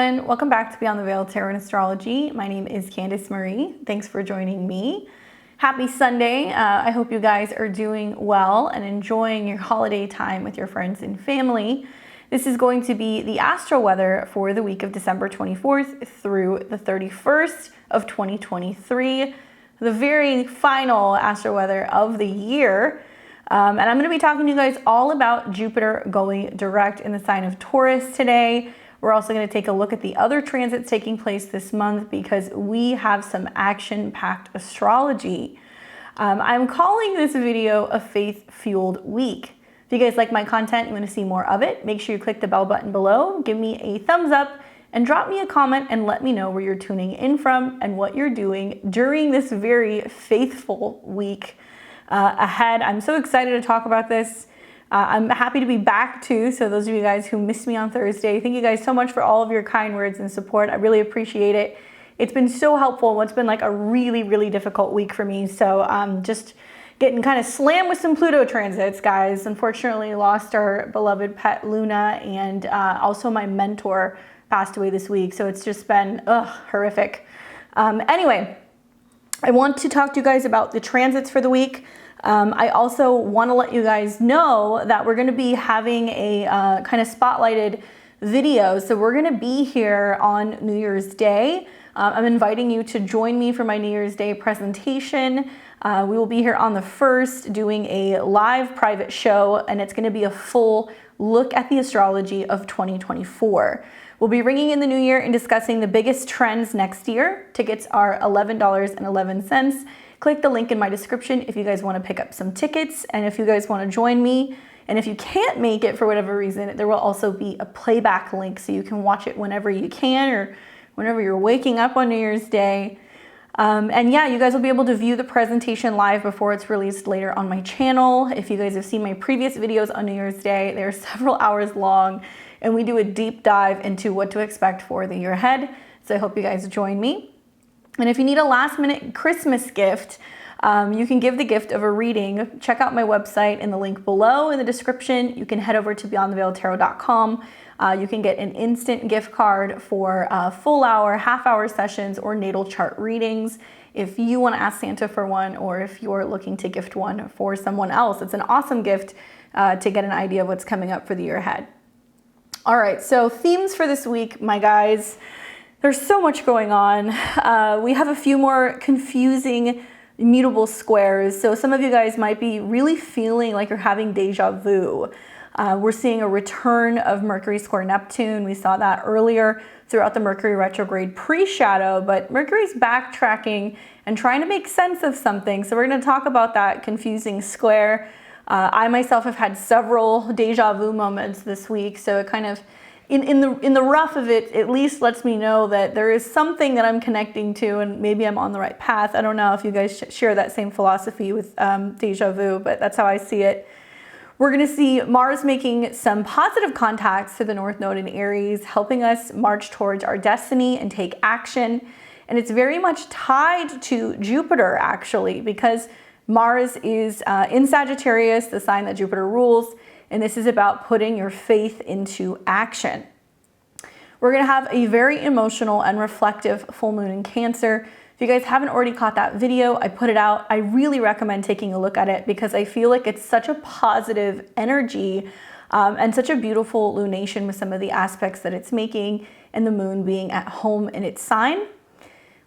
everyone. Welcome back to Beyond the Veil Tarot and Astrology. My name is Candice Marie. Thanks for joining me. Happy Sunday. I hope you guys are doing well and enjoying your holiday time with your friends and family. This is going to be the astro weather for the week of December 24th through the 31st of 2023, the very final astro weather of the year. And I'm going to be talking to you guys all about Jupiter going direct in the sign of Taurus today. We're also going to take a look at the other transits taking place this month because we have some action-packed astrology. I'm calling this video a faith-fueled week. If you guys like my content, you want to see more of it, make sure you click the bell button below, give me a thumbs up, and drop me a comment and let me know where you're tuning in from and what you're doing during this very faithful week ahead. I'm so excited to talk about this. I'm happy to be back too, so those of you guys who missed me on Thursday, thank you guys so much for all of your kind words and support. I really appreciate it. It's been so helpful. It's been like a really difficult week for me, so just getting kind of slammed with some Pluto transits, guys. Unfortunately, lost our beloved pet Luna, and also my mentor passed away this week, so it's just been horrific. Anyway, I want to talk to you guys about the transits for the week. I also want to let you guys know that we're going to be having a kind of spotlighted video. So we're going to be here on New Year's Day. I'm inviting you to join me for my New Year's Day presentation. We will be here on the 1st doing a live private show, and it's going to be a full look at the astrology of 2024. We'll be ringing in the new year and discussing the biggest trends next year. Tickets are $11.11. Click the link in my description if you guys want to pick up some tickets and if you guys want to join me. And if you can't make it for whatever reason, there will also be a playback link so you can watch it whenever you can or whenever you're waking up on New Year's Day. And yeah, you guys will be able to view the presentation live before it's released later on my channel. If you guys have seen my previous videos on New Year's Day, they're several hours long and we do a deep dive into what to expect for the year ahead. So I hope you guys join me. And if you need a last minute Christmas gift, you can give the gift of a reading. Check out my website in the link below in the description. You can head over to beyondtheveiltarot.com. You can get an instant gift card for full hour, half hour sessions, or natal chart readings if you want to ask Santa for one, or if you're looking to gift one for someone else. It's an awesome gift to get an idea of what's coming up for the year ahead. All right, so themes for this week, my guys. There's so much going on. We have a few more confusing mutable squares. So some of you guys might be really feeling like you're having deja vu. We're seeing a return of Mercury square Neptune. We saw that earlier throughout the Mercury retrograde pre-shadow, but Mercury's backtracking and trying to make sense of something. So we're going to talk about that confusing square. I myself have had several deja vu moments this week, so it kind of in the rough of it, at least lets me know that there is something that I'm connecting to and maybe I'm on the right path. I don't know if you guys share that same philosophy with deja vu, but that's how I see it. We're going to see Mars making some positive contacts to the North Node in Aries, helping us march towards our destiny and take action. And it's very much tied to Jupiter, actually, because Mars is in Sagittarius, the sign that Jupiter rules. And this is about putting your faith into action. We're going to have a very emotional and reflective full moon in Cancer. If you guys haven't already caught that video, I put it out. I really recommend taking a look at it because I feel like it's such a positive energy and such a beautiful lunation with some of the aspects that it's making and the moon being at home in its sign.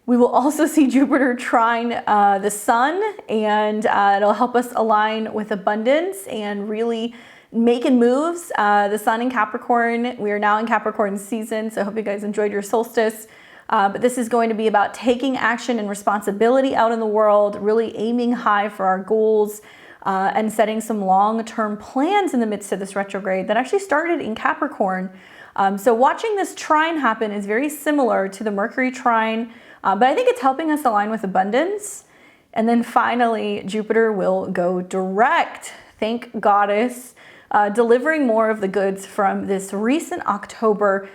We will also see Jupiter trine the sun, and it'll help us align with abundance and really making moves. The sun in Capricorn, we are now in Capricorn season, so I hope you guys enjoyed your solstice. But this is going to be about taking action and responsibility out in the world, really aiming high for our goals, and setting some long-term plans in the midst of this retrograde that actually started in Capricorn. So watching this trine happen is very similar to the Mercury trine, but I think it's helping us align with abundance. And then finally, Jupiter will go direct. Thank Goddess. Delivering more of the goods from this recent October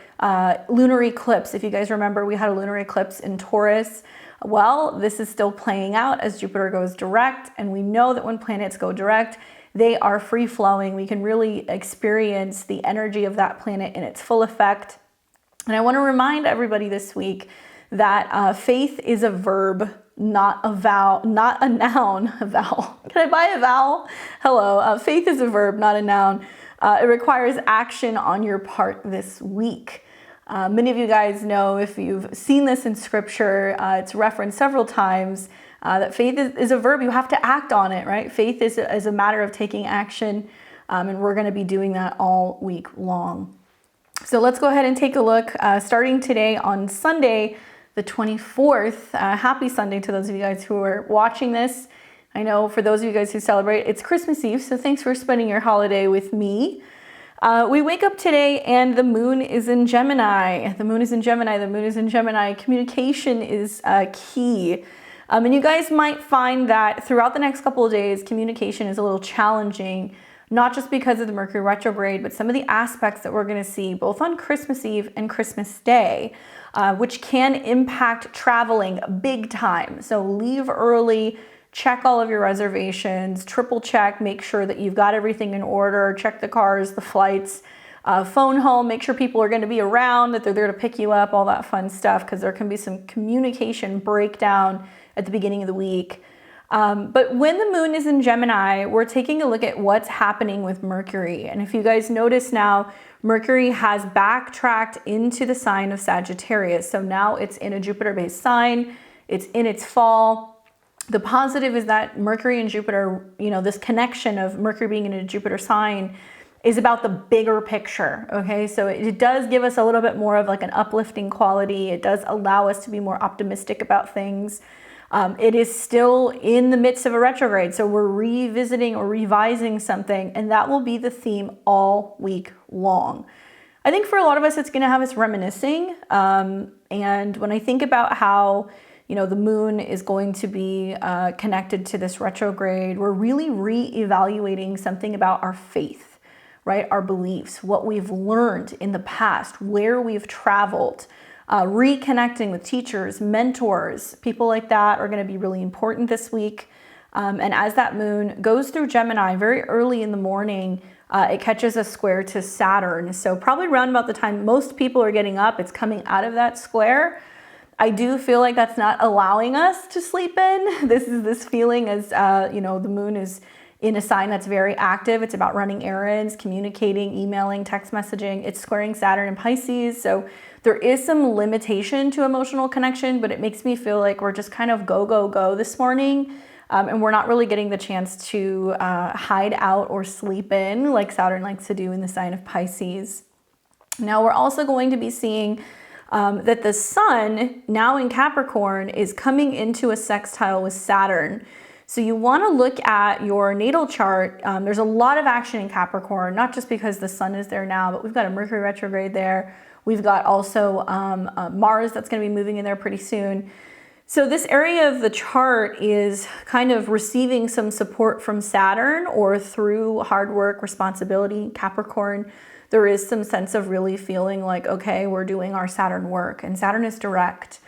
lunar eclipse. If you guys remember, we had a lunar eclipse in Taurus. Well, this is still playing out as Jupiter goes direct, and we know that when planets go direct, they are free-flowing. We can really experience the energy of that planet in its full effect. And I want to remind everybody this week that faith is a verb, not a vowel, not a noun. A vowel. Can I buy a vowel? Hello. Faith is a verb, not a noun. It requires action on your part this week. Many of you guys know, if you've seen this in scripture, it's referenced several times, that faith is a verb. You have to act on it, right? Faith is a matter of taking action, and we're going to be doing that all week long. So let's go ahead and take a look, starting today on Sunday, the 24th. Happy Sunday to those of you guys who are watching this. I know for those of you guys who celebrate, it's Christmas Eve, so thanks for spending your holiday with me. We wake up today and the moon is in Gemini. The moon is in Gemini. The moon is in Gemini. Communication is key. And you guys might find that throughout the next couple of days, communication is a little challenging, not just because of the Mercury retrograde, but some of the aspects that we're going to see both on Christmas Eve and Christmas Day, which can impact traveling big time. So leave early, check all of your reservations, triple check, make sure that you've got everything in order, check the cars, the flights, phone home, make sure people are going to be around, that they're there to pick you up, all that fun stuff, because there can be some communication breakdown at the beginning of the week. But when the moon is in Gemini, we're taking a look at what's happening with Mercury. And if you guys notice now, Mercury has backtracked into the sign of Sagittarius. So now it's in a Jupiter-based sign. It's in its fall. The positive is that Mercury and Jupiter, this connection of Mercury being in a Jupiter sign is about the bigger picture, okay? So it does give us a little bit more of like an uplifting quality. It does allow us to be more optimistic about things. It is still in the midst of a retrograde, so we're revisiting or revising something, and that will be the theme all week long. I think for a lot of us, it's going to have us reminiscing. And when I think about how, the moon is going to be connected to this retrograde, we're really re-evaluating something about our faith, right? Our beliefs, what we've learned in the past, where we've traveled. Reconnecting with teachers, mentors, people like that are going to be really important this week. And as that moon goes through Gemini very early in the morning, it catches a square to Saturn. So probably around about the time most people are getting up, it's coming out of that square. I do feel like that's not allowing us to sleep in. This is this feeling as, the moon is in a sign that's very active. It's about running errands, communicating, emailing, text messaging. It's squaring Saturn and Pisces. So there is some limitation to emotional connection, but it makes me feel like we're just kind of go, go, go this morning. And we're not really getting the chance to hide out or sleep in like Saturn likes to do in the sign of Pisces. Now we're also going to be seeing that the sun, now in Capricorn, is coming into a sextile with Saturn. So you want to look at your natal chart. There's a lot of action in Capricorn, not just because the sun is there now, but we've got a Mercury retrograde there. We've got also Mars that's going to be moving in there pretty soon. So this area of the chart is kind of receiving some support from Saturn, or through hard work, responsibility, Capricorn. There is some sense of really feeling like, okay, we're doing our Saturn work, and Saturn is direct.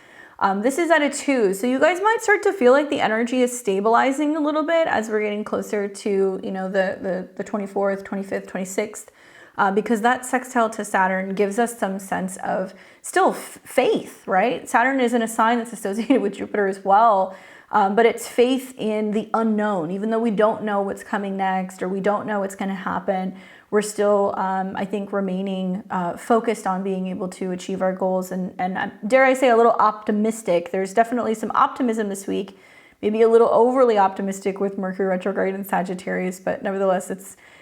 This is at a 2, so you guys might start to feel like the energy is stabilizing a little bit as we're getting closer to, the 24th, 25th, 26th, because that sextile to Saturn gives us some sense of still faith, right? Saturn is in a sign that's associated with Jupiter as well, but it's faith in the unknown. Even though we don't know what's coming next, or we don't know what's going to happen, we're still, I think, remaining focused on being able to achieve our goals, and dare I say, a little optimistic. There's definitely some optimism this week, maybe a little overly optimistic with Mercury retrograde in Sagittarius, but nevertheless,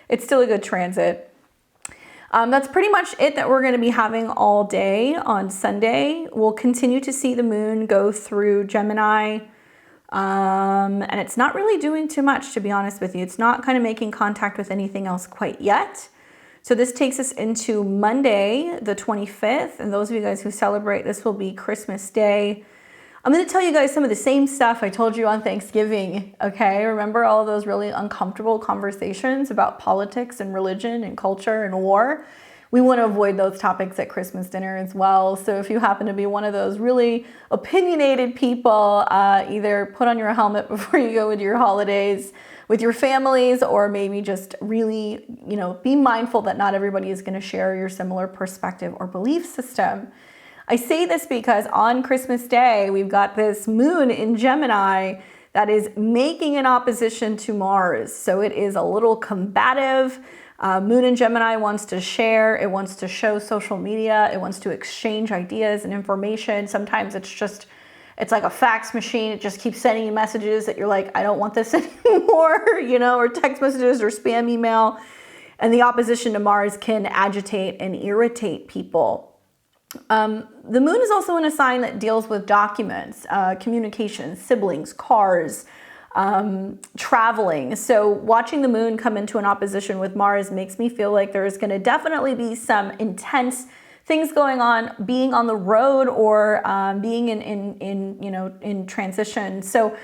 it's still a good transit. That's pretty much it that we're going to be having all day on Sunday. We'll continue to see the moon go through Gemini. And it's not really doing too much, to be honest with you. It's not kind of making contact with anything else quite yet. So this takes us into Monday, the 25th. And those of you guys who celebrate, this will be Christmas Day. I'm going to tell you guys some of the same stuff I told you on Thanksgiving, okay? Remember all of those really uncomfortable conversations about politics and religion and culture and war? We want to avoid those topics at Christmas dinner as well. So if you happen to be one of those really opinionated people, either put on your helmet before you go into your holidays with your families, or maybe just really, be mindful that not everybody is going to share your similar perspective or belief system. I say this because on Christmas Day, we've got this moon in Gemini that is making an opposition to Mars. So it is a little combative. Moon in Gemini wants to share, it wants to show social media, it wants to exchange ideas and information. Sometimes it's like a fax machine. It just keeps sending you messages that you're like, I don't want this anymore, or text messages or spam email. And the opposition to Mars can agitate and irritate people. The moon is also in a sign that deals with documents, communications, siblings, cars, traveling. So watching the moon come into an opposition with Mars makes me feel like there's going to definitely be some intense things going on, being on the road or being in transition. So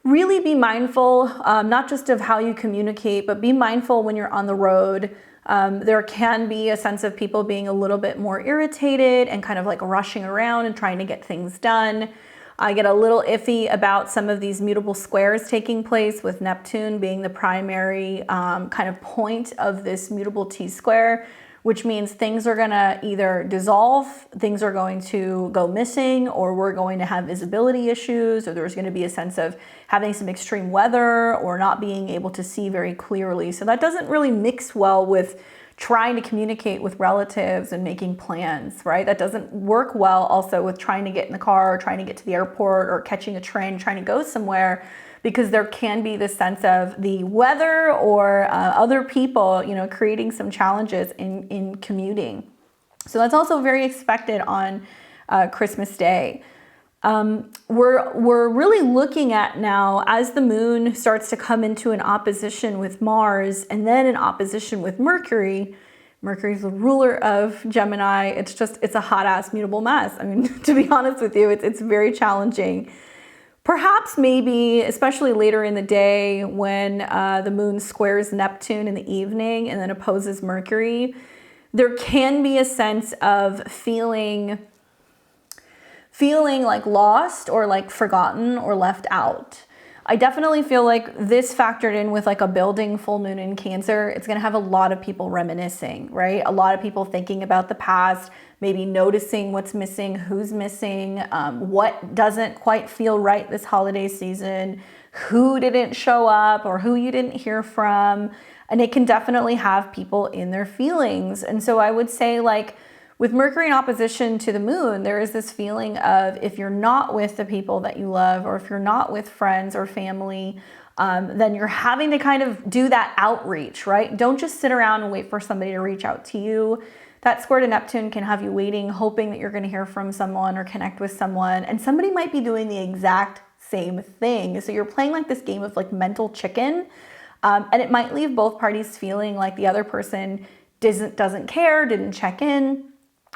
really be mindful, not just of how you communicate, but be mindful when you're on the road. There can be a sense of people being a little bit more irritated and kind of like rushing around and trying to get things done. I get a little iffy about some of these mutable squares taking place, with Neptune being the primary kind of point of this mutable T-square, which means things are gonna either dissolve, things are going to go missing, or we're going to have visibility issues, or there's gonna be a sense of having some extreme weather or not being able to see very clearly. So that doesn't really mix well with trying to communicate with relatives and making plans, right? That doesn't work well also with trying to get in the car or trying to get to the airport or catching a train, trying to go somewhere, because there can be this sense of the weather or other people, creating some challenges in commuting. So that's also very expected on Christmas Day. We're really looking at now, as the moon starts to come into an opposition with Mars and then an opposition with Mercury. Mercury's the ruler of Gemini. It's a hot ass mutable mess. I mean, to be honest with you, it's very challenging. Perhaps maybe, especially later in the day when the moon squares Neptune in the evening and then opposes Mercury, there can be a sense of feeling like lost or like forgotten or left out. I definitely feel like this factored in with like a building full moon in Cancer. It's going to have a lot of people reminiscing, right? A lot of people thinking about the past, maybe noticing what's missing, who's missing, what doesn't quite feel right this holiday season, who didn't show up or who you didn't hear from. And it can definitely have people in their feelings. And so I would say, like, with Mercury in opposition to the moon, there is this feeling of, if you're not with the people that you love, or if you're not with friends or family, then you're having to kind of do that outreach, right? Don't just sit around and wait for somebody to reach out to you. That square to Neptune can have you waiting, hoping that you're going to hear from someone or connect with someone, and somebody might be doing the exact same thing. So you're playing like this game of like mental chicken, and it might leave both parties feeling like the other person doesn't care, didn't check in.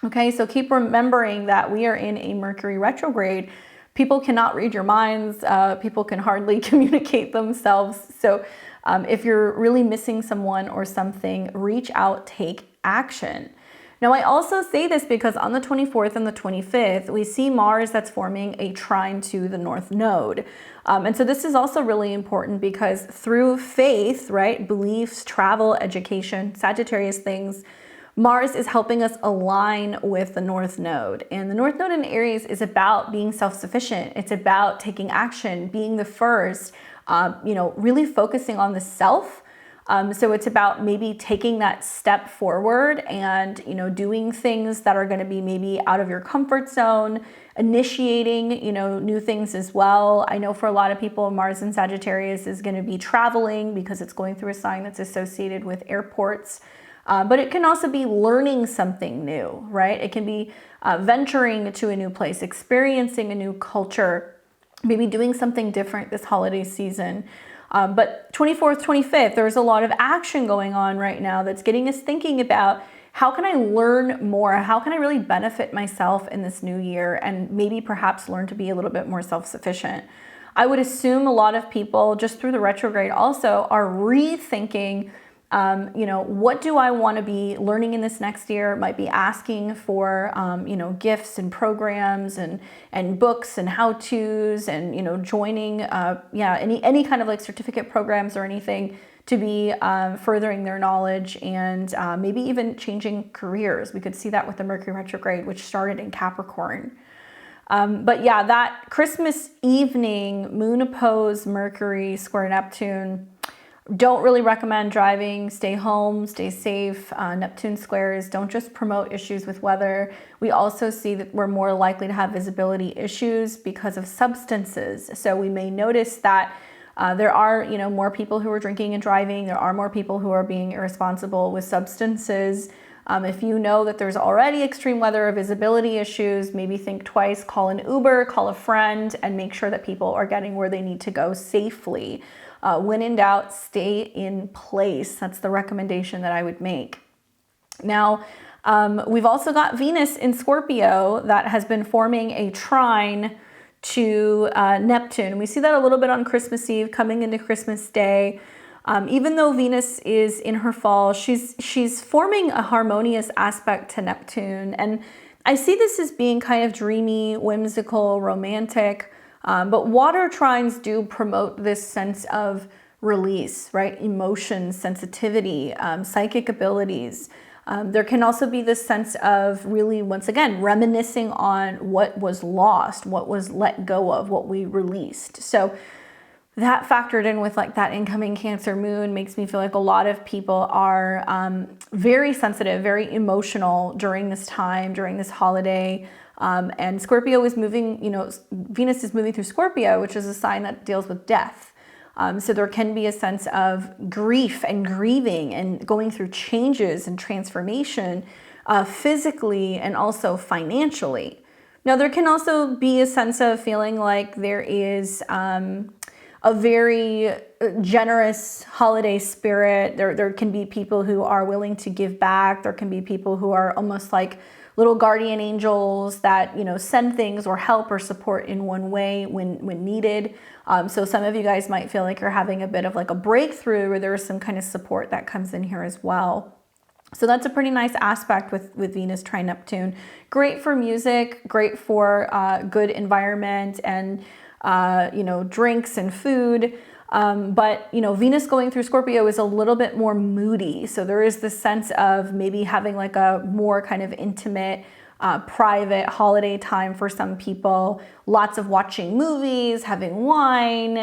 Okay, so keep remembering that we are in a Mercury retrograde. People cannot read your minds. People can hardly communicate themselves. So if you're really missing someone or something, reach out, take action. Now, I also say this because on the 24th and the 25th, we see Mars that's forming a trine to the North Node. And so this is also really important because through faith, right, beliefs, travel, education, Sagittarius things, Mars is helping us align with the North Node. And the North Node in Aries is about being self-sufficient. It's about taking action, being the first, really focusing on the self. So it's about maybe taking that step forward and, doing things that are going to be maybe out of your comfort zone, initiating, new things as well. I know for a lot of people, Mars in Sagittarius is going to be traveling because it's going through a sign that's associated with airports. But it can also be learning something new, right? It can be venturing to a new place, experiencing a new culture, maybe doing something different this holiday season. But 24th, 25th, there's a lot of action going on right now that's getting us thinking about, how can I learn more? How can I really benefit myself in this new year and maybe perhaps learn to be a little bit more self-sufficient? I would assume a lot of people, just through the retrograde also, are rethinking what do I want to be learning in this next year? Might be asking for, gifts and programs and books and how-tos and, joining, any kind of like certificate programs or anything to be furthering their knowledge and maybe even changing careers. We could see that with the Mercury retrograde, which started in Capricorn. But yeah, that Christmas evening, moon opposed Mercury square Neptune, don't really recommend driving. Stay home, stay safe. Neptune squares don't just promote issues with weather. We also see that we're more likely to have visibility issues because of substances. So we may notice that there are, more people who are drinking and driving. There are more people who are being irresponsible with substances. If you know that there's already extreme weather or visibility issues, maybe think twice, call an Uber, call a friend, and make sure that people are getting where they need to go safely. When in doubt, stay in place. That's the recommendation that I would make. Now, we've also got Venus in Scorpio that has been forming a trine to Neptune. We see that a little bit on Christmas Eve, coming into Christmas Day. Even though Venus is in her fall, she's forming a harmonious aspect to Neptune. And I see this as being kind of dreamy, whimsical, romantic. But water trines do promote this sense of release, right? Emotions, sensitivity, psychic abilities. There can also be this sense of really, once again, reminiscing on what was lost, what was let go of, what we released. So that factored in with like that incoming Cancer moon makes me feel like a lot of people are very sensitive, very emotional during this time, during this holiday. And Scorpio is moving, Venus is moving through Scorpio, which is a sign that deals with death. So there can be a sense of grief and grieving and going through changes and transformation physically and also financially. Now, there can also be a sense of feeling like there is a very generous holiday spirit. There can be people who are willing to give back. There can be people who are almost like little guardian angels that, send things or help or support in one way when needed. So some of you guys might feel like you're having a bit of like a breakthrough where there's some kind of support that comes in here as well. So that's a pretty nice aspect with Venus trine Neptune. Great for music, great for good environment and, drinks and food. But Venus going through Scorpio is a little bit more moody. So there is this sense of maybe having like a more kind of intimate, private holiday time for some people. Lots of watching movies, having wine,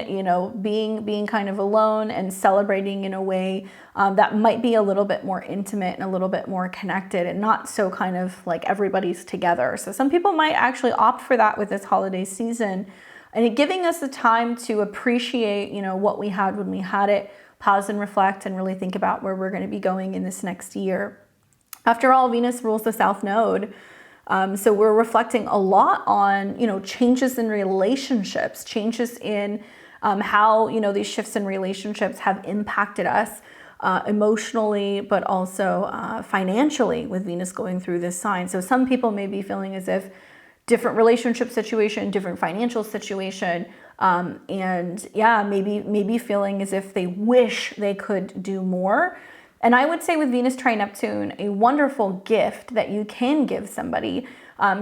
being kind of alone and celebrating in a way that might be a little bit more intimate and a little bit more connected and not so kind of like everybody's together. So some people might actually opt for that with this holiday season. And it giving us the time to appreciate, what we had when we had it, pause and reflect and really think about where we're going to be going in this next year. After all, Venus rules the South Node. So we're reflecting a lot on, changes in relationships, changes in how, these shifts in relationships have impacted us emotionally, but also financially with Venus going through this sign. So some people may be feeling as if different relationship situation, different financial situation, and yeah, maybe feeling as if they wish they could do more. And I would say with Venus trine Neptune, a wonderful gift that you can give somebody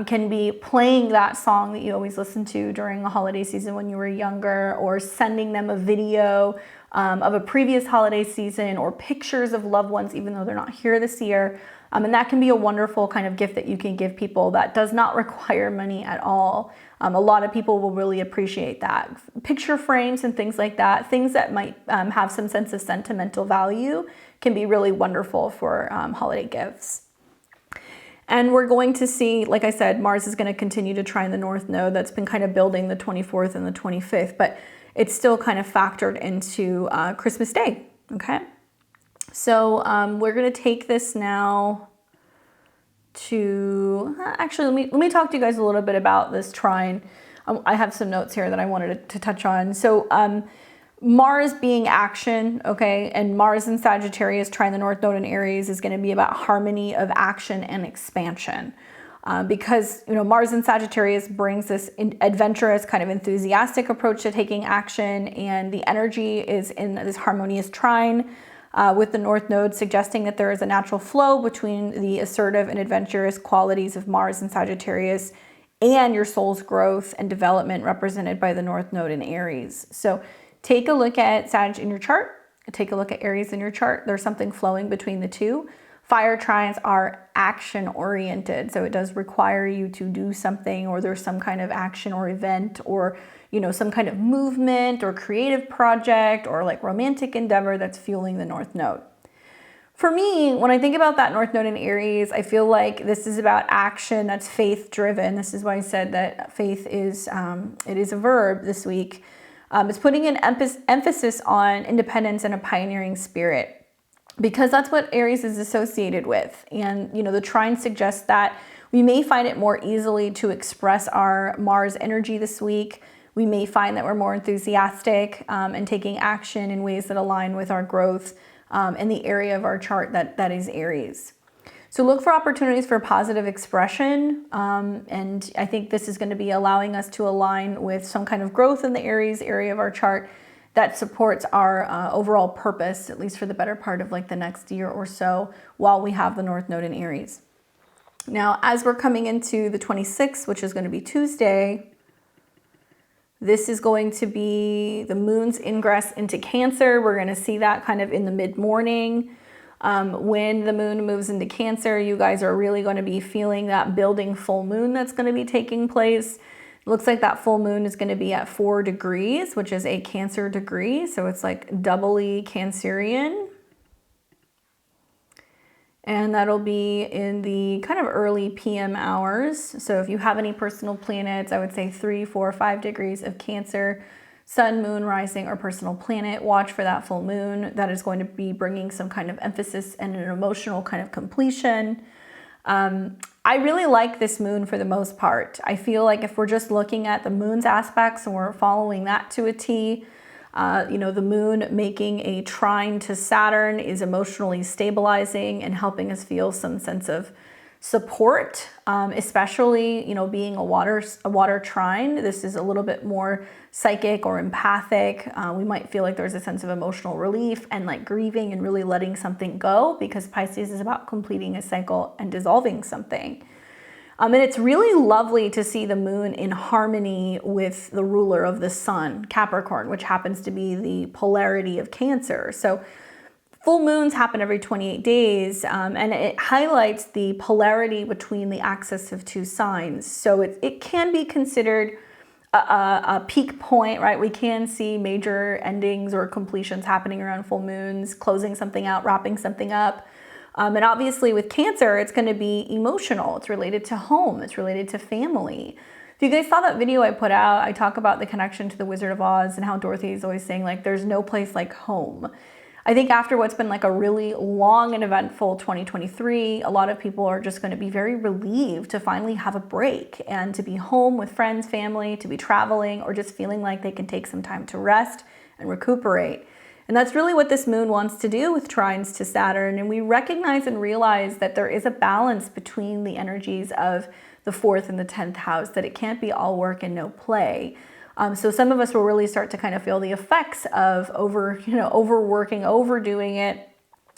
can be playing that song that you always listen to during a holiday season when you were younger, or sending them a video of a previous holiday season, or pictures of loved ones, even though they're not here this year. And that can be a wonderful kind of gift that you can give people that does not require money at all. A lot of people will really appreciate that. Picture frames and things like that, things that might have some sense of sentimental value, can be really wonderful for holiday gifts. And we're going to see, like I said, Mars is going to continue to trine the North Node. That's been kind of building the 24th and the 25th, but it's still kind of factored into Christmas Day, okay? So we're going to take this now to, actually, let me talk to you guys a little bit about this trine. I have some notes here that I wanted to touch on. So Mars being action, okay, and Mars in Sagittarius trine the North Node in Aries is going to be about harmony of action and expansion. Because, Mars in Sagittarius brings this adventurous, kind of enthusiastic approach to taking action, and the energy is in this harmonious trine with the North Node, suggesting that there is a natural flow between the assertive and adventurous qualities of Mars in Sagittarius and your soul's growth and development represented by the North Node in Aries. So take a look at Sag in your chart take a look at Aries in your chart. There's something flowing between the two. Fire trines are action oriented, so it does require you to do something, or there's some kind of action or event, or some kind of movement or creative project or like romantic endeavor that's fueling the North Node. For me, when I think about that North Node in Aries, I feel like this is about action that's faith driven. This is why I said that faith is it is a verb this week. It's putting an emphasis on independence and a pioneering spirit, because that's what Aries is associated with. And the trine suggests that we may find it more easily to express our Mars energy this week. We may find that we're more enthusiastic and taking action in ways that align with our growth in the area of our chart that is Aries. So look for opportunities for positive expression. And I think this is going to be allowing us to align with some kind of growth in the Aries area of our chart that supports our overall purpose, at least for the better part of like the next year or so, while we have the North Node in Aries. Now, as we're coming into the 26th, which is going to be Tuesday, this is going to be the moon's ingress into Cancer. We're going to see that kind of in the mid-morning. When the moon moves into Cancer, you guys are really going to be feeling that building full moon that's going to be taking place. It looks like that full moon is going to be at 4 degrees, which is a Cancer degree. So it's like doubly Cancerian. And that'll be in the kind of early PM hours. So if you have any personal planets, I would say 3, 4, 5 degrees of Cancer, sun, moon, rising, or personal planet, watch for that full moon. That is going to be bringing some kind of emphasis and an emotional kind of completion. I really like this moon for the most part. I feel like if we're just looking at the moon's aspects and we're following that to a T, the moon making a trine to Saturn is emotionally stabilizing and helping us feel some sense of support, especially, being a water trine. This is a little bit more psychic or empathic. We might feel like there's a sense of emotional relief and like grieving and really letting something go, because Pisces is about completing a cycle and dissolving something. And it's really lovely to see the moon in harmony with the ruler of the sun, Capricorn, which happens to be the polarity of Cancer. So full moons happen every 28 days, and it highlights the polarity between the axis of two signs. So it can be considered a peak point, right? We can see major endings or completions happening around full moons, closing something out, wrapping something up. And obviously with Cancer, it's going to be emotional. It's related to home. It's related to family. If you guys saw that video I put out, I talk about the connection to the Wizard of Oz and how Dorothy is always saying like, there's no place like home. I think after what's been like a really long and eventful 2023, a lot of people are just going to be very relieved to finally have a break and to be home with friends, family, to be traveling, or just feeling like they can take some time to rest and recuperate. And that's really what this moon wants to do with trines to Saturn. And we recognize and realize that there is a balance between the energies of the 4th and the 10th house, that it can't be all work and no play. So some of us will really start to kind of feel the effects of overworking, overdoing it,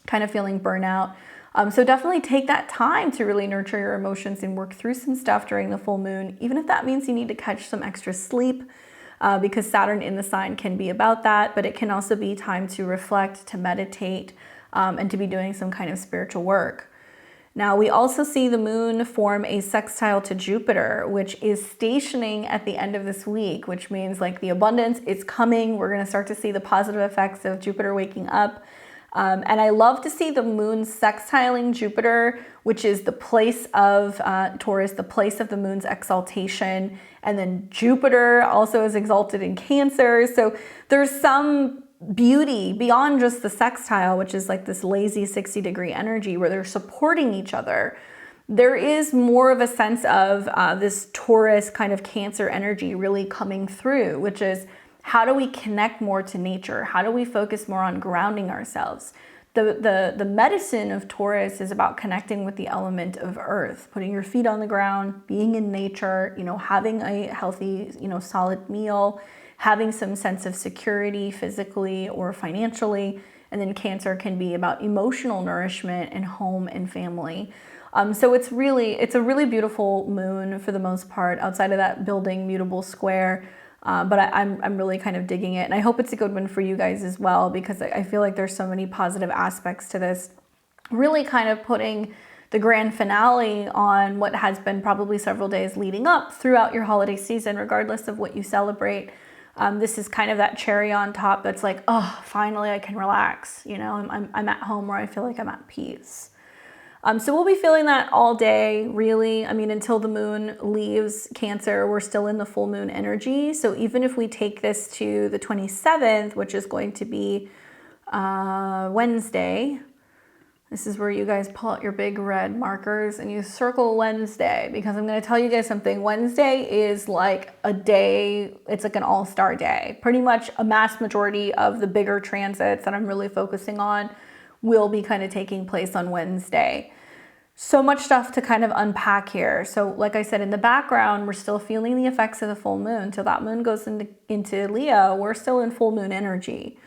kind of feeling burnout. So definitely take that time to really nurture your emotions and work through some stuff during the full moon, even if that means you need to catch some extra sleep. Because Saturn in the sign can be about that, but it can also be time to reflect, to meditate, and to be doing some kind of spiritual work. Now, we also see the moon form a sextile to Jupiter, which is stationing at the end of this week, which means like the abundance is coming. We're going to start to see the positive effects of Jupiter waking up. And I love to see the moon sextiling Jupiter, which is the place of Taurus, the place of the moon's exaltation. And then Jupiter also is exalted in Cancer. So there's some beauty beyond just the sextile, which is like this lazy 60-degree energy where they're supporting each other. There is more of a sense of this Taurus kind of Cancer energy really coming through, which is how do we connect more to nature? How do we focus more on grounding ourselves? The medicine of Taurus is about connecting with the element of earth, putting your feet on the ground, being in nature, having a healthy, solid meal, having some sense of security physically or financially. And then Cancer can be about emotional nourishment and home and family. So it's a really beautiful moon for the most part, outside of that building mutable square. But I'm really kind of digging it. And I hope it's a good one for you guys as well, because I feel like there's so many positive aspects to this. Really kind of putting the grand finale on what has been probably several days leading up throughout your holiday season, regardless of what you celebrate. This is kind of that cherry on top that's like, oh, finally I can relax. You know, I'm at home where I feel like I'm at peace. So we'll be feeling that all day, really. I mean, until the moon leaves Cancer, we're still in the full moon energy. So even if we take this to the 27th, which is going to be Wednesday, this is where you guys pull out your big red markers and you circle Wednesday, because I'm going to tell you guys something. Wednesday is like a day, it's like an all-star day. Pretty much a mass majority of the bigger transits that I'm really focusing on will be kind of taking place on Wednesday. So much stuff to kind of unpack here. So like I said, in the background, we're still feeling the effects of the full moon. Till that moon goes into Leo, we're still in full moon energy.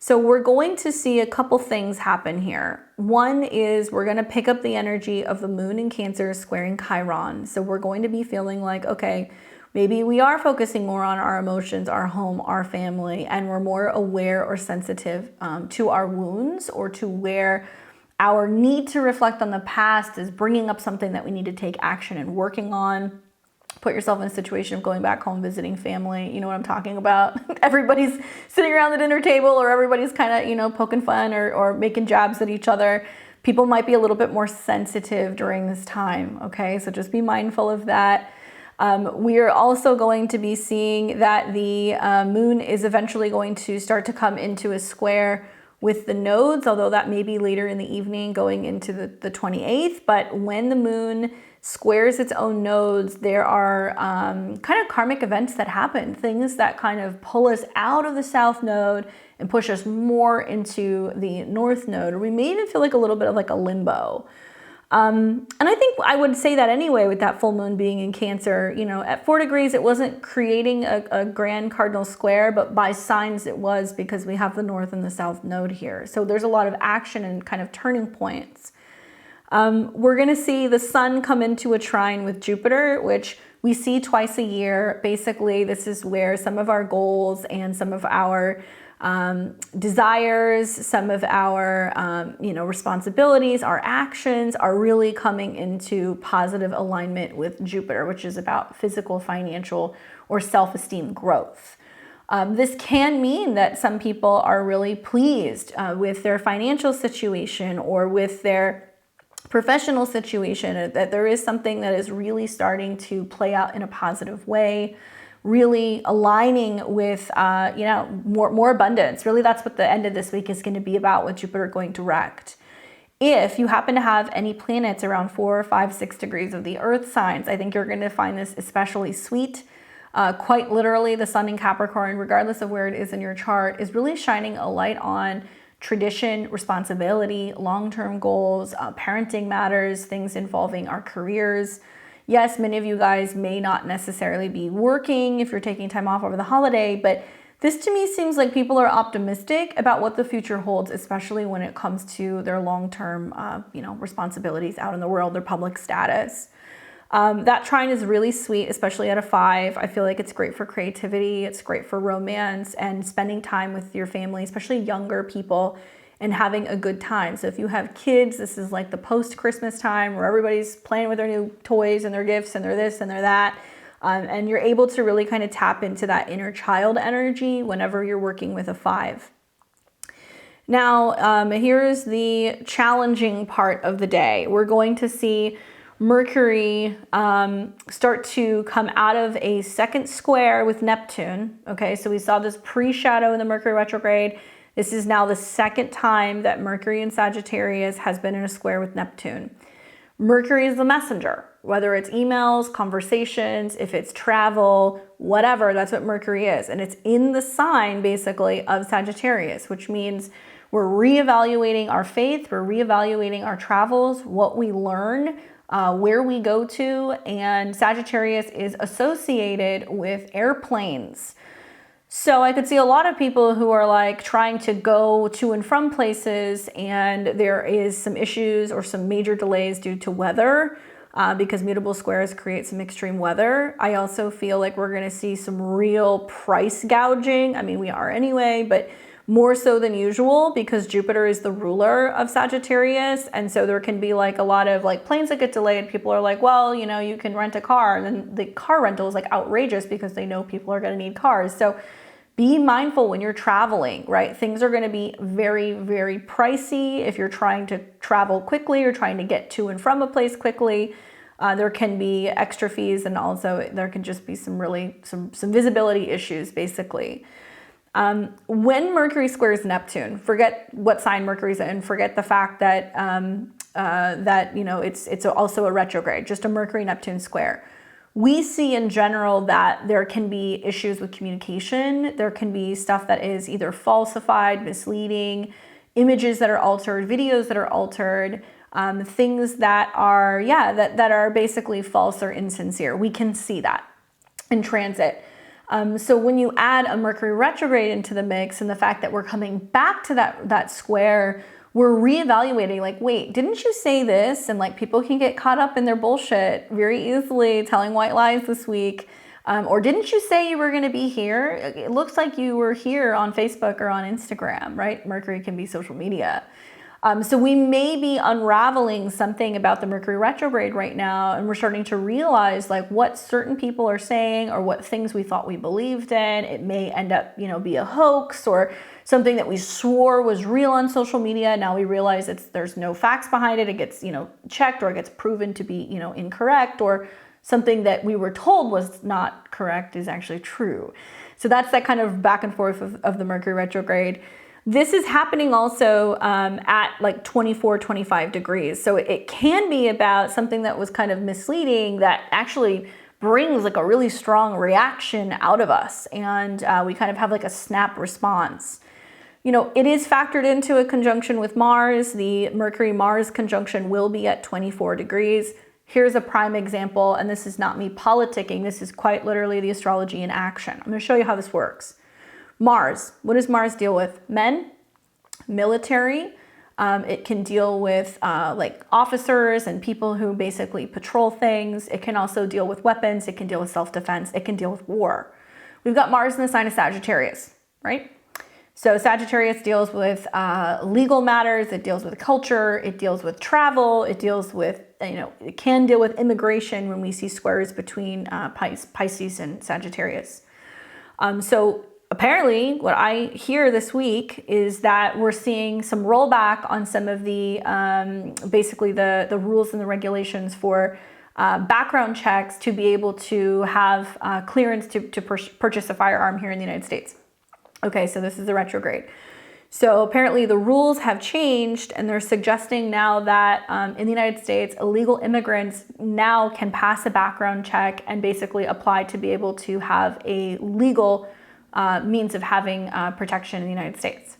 So we're going to see a couple things happen here. One is we're going to pick up the energy of the moon in Cancer squaring Chiron. So we're going to be feeling like, okay, maybe we are focusing more on our emotions, our home, our family, and we're more aware or sensitive to our wounds, or to where our need to reflect on the past is bringing up something that we need to take action and working on. Put yourself in a situation of going back home, visiting family. You know what I'm talking about? Everybody's sitting around the dinner table, or everybody's kind of, you know, poking fun or making jabs at each other. People might be a little bit more sensitive during this time, okay? So just be mindful of that. We are also going to be seeing that the moon is eventually going to start to come into a square with the nodes, although that may be later in the evening going into the 28th. But when the moon squares its own nodes, there are kind of karmic events that happen, things that kind of pull us out of the south node and push us more into the north node, or we may even feel like a little bit of like a limbo. And I think I would say that anyway, with that full moon being in Cancer, you know, at 4 degrees, it wasn't creating a grand cardinal square, but by signs it was, because we have the north and the south node here. So there's a lot of action and kind of turning points. We're going to see the sun come into a trine with Jupiter, which we see twice a year. Basically, this is where some of our goals and some of our desires, some of our, responsibilities, our actions are really coming into positive alignment with Jupiter, which is about physical, financial, or self-esteem growth. This can mean that some people are really pleased with their financial situation or with their professional situation, that there is something that is really starting to play out in a positive way, really aligning with, more abundance. Really, that's what the end of this week is going to be about, with Jupiter going direct. If you happen to have any planets around 4, 5, 6 degrees of the earth signs, I think you're going to find this especially sweet. Quite literally, the sun in Capricorn, regardless of where it is in your chart, is really shining a light on tradition, responsibility, long-term goals, parenting matters, things involving our careers. Yes, many of you guys may not necessarily be working if you're taking time off over the holiday, but this to me seems like people are optimistic about what the future holds, especially when it comes to their long-term, responsibilities out in the world, their public status. That trine is really sweet, especially at a 5. I feel like it's great for creativity. It's great for romance and spending time with your family, especially younger people, and having a good time. So if you have kids, this is like the post-Christmas time where everybody's playing with their new toys and their gifts and their this and their that. And you're able to really kind of tap into that inner child energy whenever you're working with a 5. Now, here's the challenging part of the day. We're going to see Mercury start to come out of a second square with Neptune. Okay, so we saw this pre-shadow in the Mercury retrograde. This is now the second time that Mercury in Sagittarius has been in a square with Neptune. Mercury is the messenger, whether it's emails, conversations, if it's travel, whatever, that's what Mercury is. And it's in the sign, basically, of Sagittarius, which means we're reevaluating our faith, we're reevaluating our travels, what we learn, where we go to, and Sagittarius is associated with airplanes. So I could see a lot of people who are like trying to go to and from places, and there is some issues or some major delays due to weather. because mutable squares create some extreme weather. I also feel like we're going to see some real price gouging. I mean, we are anyway, but more so than usual because Jupiter is the ruler of Sagittarius. And so there can be like a lot of like planes that get delayed. People are like, well, you know, you can rent a car. And then the car rental is like outrageous because they know people are going to need cars. So be mindful when you're traveling, right? Things are going to be very, very pricey if you're trying to travel quickly or trying to get to and from a place quickly. There can be extra fees, and also there can just be some visibility issues, basically. When Mercury squares Neptune, forget what sign Mercury's in, forget the fact that you know, it's also a retrograde, just a Mercury-Neptune square. We see in general that there can be issues with communication. There can be stuff that is either falsified, misleading, images that are altered, videos that are altered, things that are, that are basically false or insincere. We can see that in transit. So when you add a Mercury retrograde into the mix and the fact that we're coming back to that square, we're reevaluating, like, wait, didn't you say this? And like, people can get caught up in their bullshit very easily, telling white lies this week. Or didn't you say you were going to be here? It looks like you were here on Facebook or on Instagram, right? Mercury can be social media. So we may be unraveling something about the Mercury retrograde right now, and we're starting to realize like what certain people are saying or what things we thought we believed in. It may end up, you know, be a hoax or something that we swore was real on social media. Now we realize there's no facts behind it. It gets, you know, checked, or it gets proven to be, you know, incorrect, or something that we were told was not correct is actually true. So that's that kind of back and forth of the Mercury retrograde. This is happening also at like 24, 25 degrees. So it can be about something that was kind of misleading that actually brings like a really strong reaction out of us. And we kind of have like a snap response. You know, it is factored into a conjunction with Mars. The Mercury-Mars conjunction will be at 24 degrees. Here's a prime example, and this is not me politicking. This is quite literally the astrology in action. I'm going to show you how this works. Mars, what does Mars deal with? Men, military. It can deal with like officers and people who basically patrol things. It can also deal with weapons. It can deal with self-defense. It can deal with war. We've got Mars in the sign of Sagittarius, right? So Sagittarius deals with legal matters. It deals with culture. It deals with travel. It deals with, you know, it can deal with immigration when we see squares between Pisces and Sagittarius. So apparently, what I hear this week is that we're seeing some rollback on some of the, basically the rules and the regulations for background checks to be able to have clearance to purchase a firearm here in the United States. Okay, so this is the retrograde. So apparently the rules have changed, and they're suggesting now that in the United States, illegal immigrants now can pass a background check and basically apply to be able to have a legal means of having protection in the United States.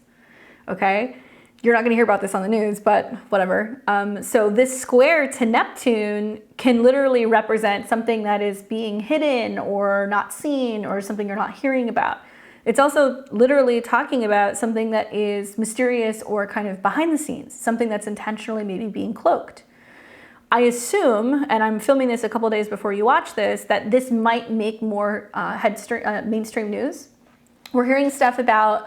Okay, you're not going to hear about this on the news, but whatever. So this square to Neptune can literally represent something that is being hidden or not seen, or something you're not hearing about. It's also literally talking about something that is mysterious or kind of behind the scenes, something that's intentionally maybe being cloaked. I assume, and I'm filming this a couple days before you watch this, that this might make more mainstream news. We're hearing stuff about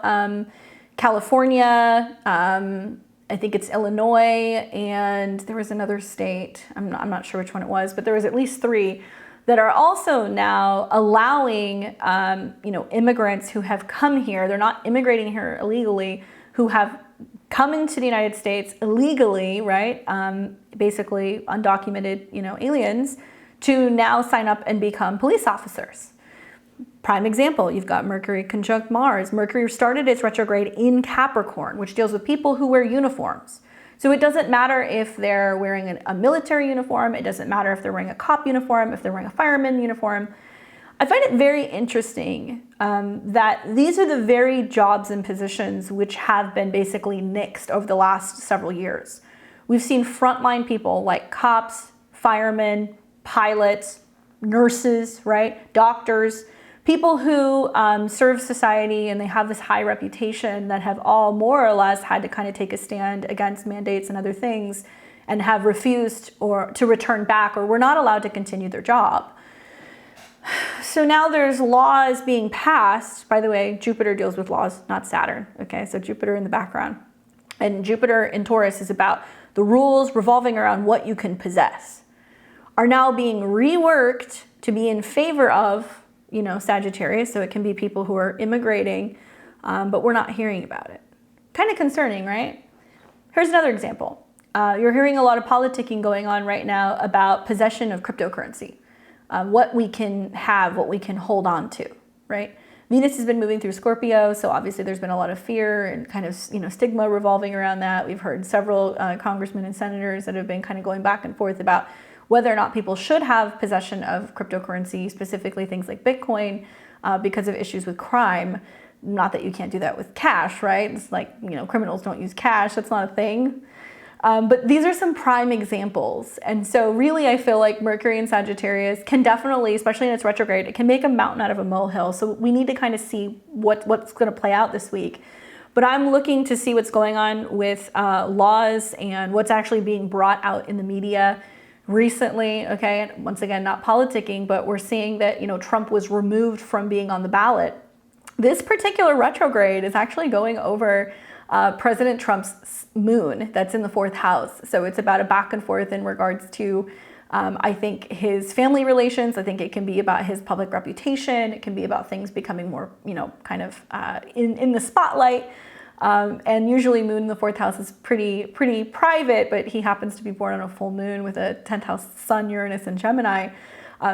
California, I think it's Illinois, and there was another state, I'm not sure which one it was, but there was at least 3 that are also now allowing immigrants who have come here, they're not immigrating here illegally, who have come into the United States illegally, right? Basically undocumented, aliens, to now sign up and become police officers. Prime example, you've got Mercury conjunct Mars. Mercury started its retrograde in Capricorn, which deals with people who wear uniforms. So it doesn't matter if they're wearing a military uniform. It doesn't matter if they're wearing a cop uniform, if they're wearing a fireman uniform. I find it very interesting that these are the very jobs and positions which have been basically nixed over the last several years. We've seen frontline people like cops, firemen, pilots, nurses, right? Doctors, people who serve society and they have this high reputation that have all more or less had to kind of take a stand against mandates and other things and have refused or to return back, or were not allowed to continue their job. So now there's laws being passed. By the way, Jupiter deals with laws, not Saturn. Okay, so Jupiter in the background. And Jupiter in Taurus is about the rules revolving around what you can possess, are now being reworked to be in favor of, Sagittarius. So it can be people who are immigrating, but we're not hearing about it. Kind of concerning, right? Here's another example. You're hearing a lot of politicking going on right now about possession of cryptocurrency. What we can have, what we can hold on to, right? Venus has been moving through Scorpio, so obviously there's been a lot of fear and kind of, stigma revolving around that. We've heard several congressmen and senators that have been kind of going back and forth about whether or not people should have possession of cryptocurrency, specifically things like Bitcoin, because of issues with crime. Not that you can't do that with cash, right? It's like, criminals don't use cash, that's not a thing. But these are some prime examples. And so really I feel like Mercury in Sagittarius can definitely, especially in its retrograde, it can make a mountain out of a molehill. So we need to kind of see what's going to play out this week. But I'm looking to see what's going on with laws and what's actually being brought out in the media recently. Okay, and once again, not politicking, but we're seeing that, Trump was removed from being on the ballot. This particular retrograde is actually going over President Trump's moon that's in the 4th house. So it's about a back and forth in regards to, I think, his family relations. I think it can be about his public reputation. It can be about things becoming more, kind of in the spotlight. And usually moon in the 4th house is pretty private, but he happens to be born on a full moon with a 10th house sun, Uranus, and Gemini.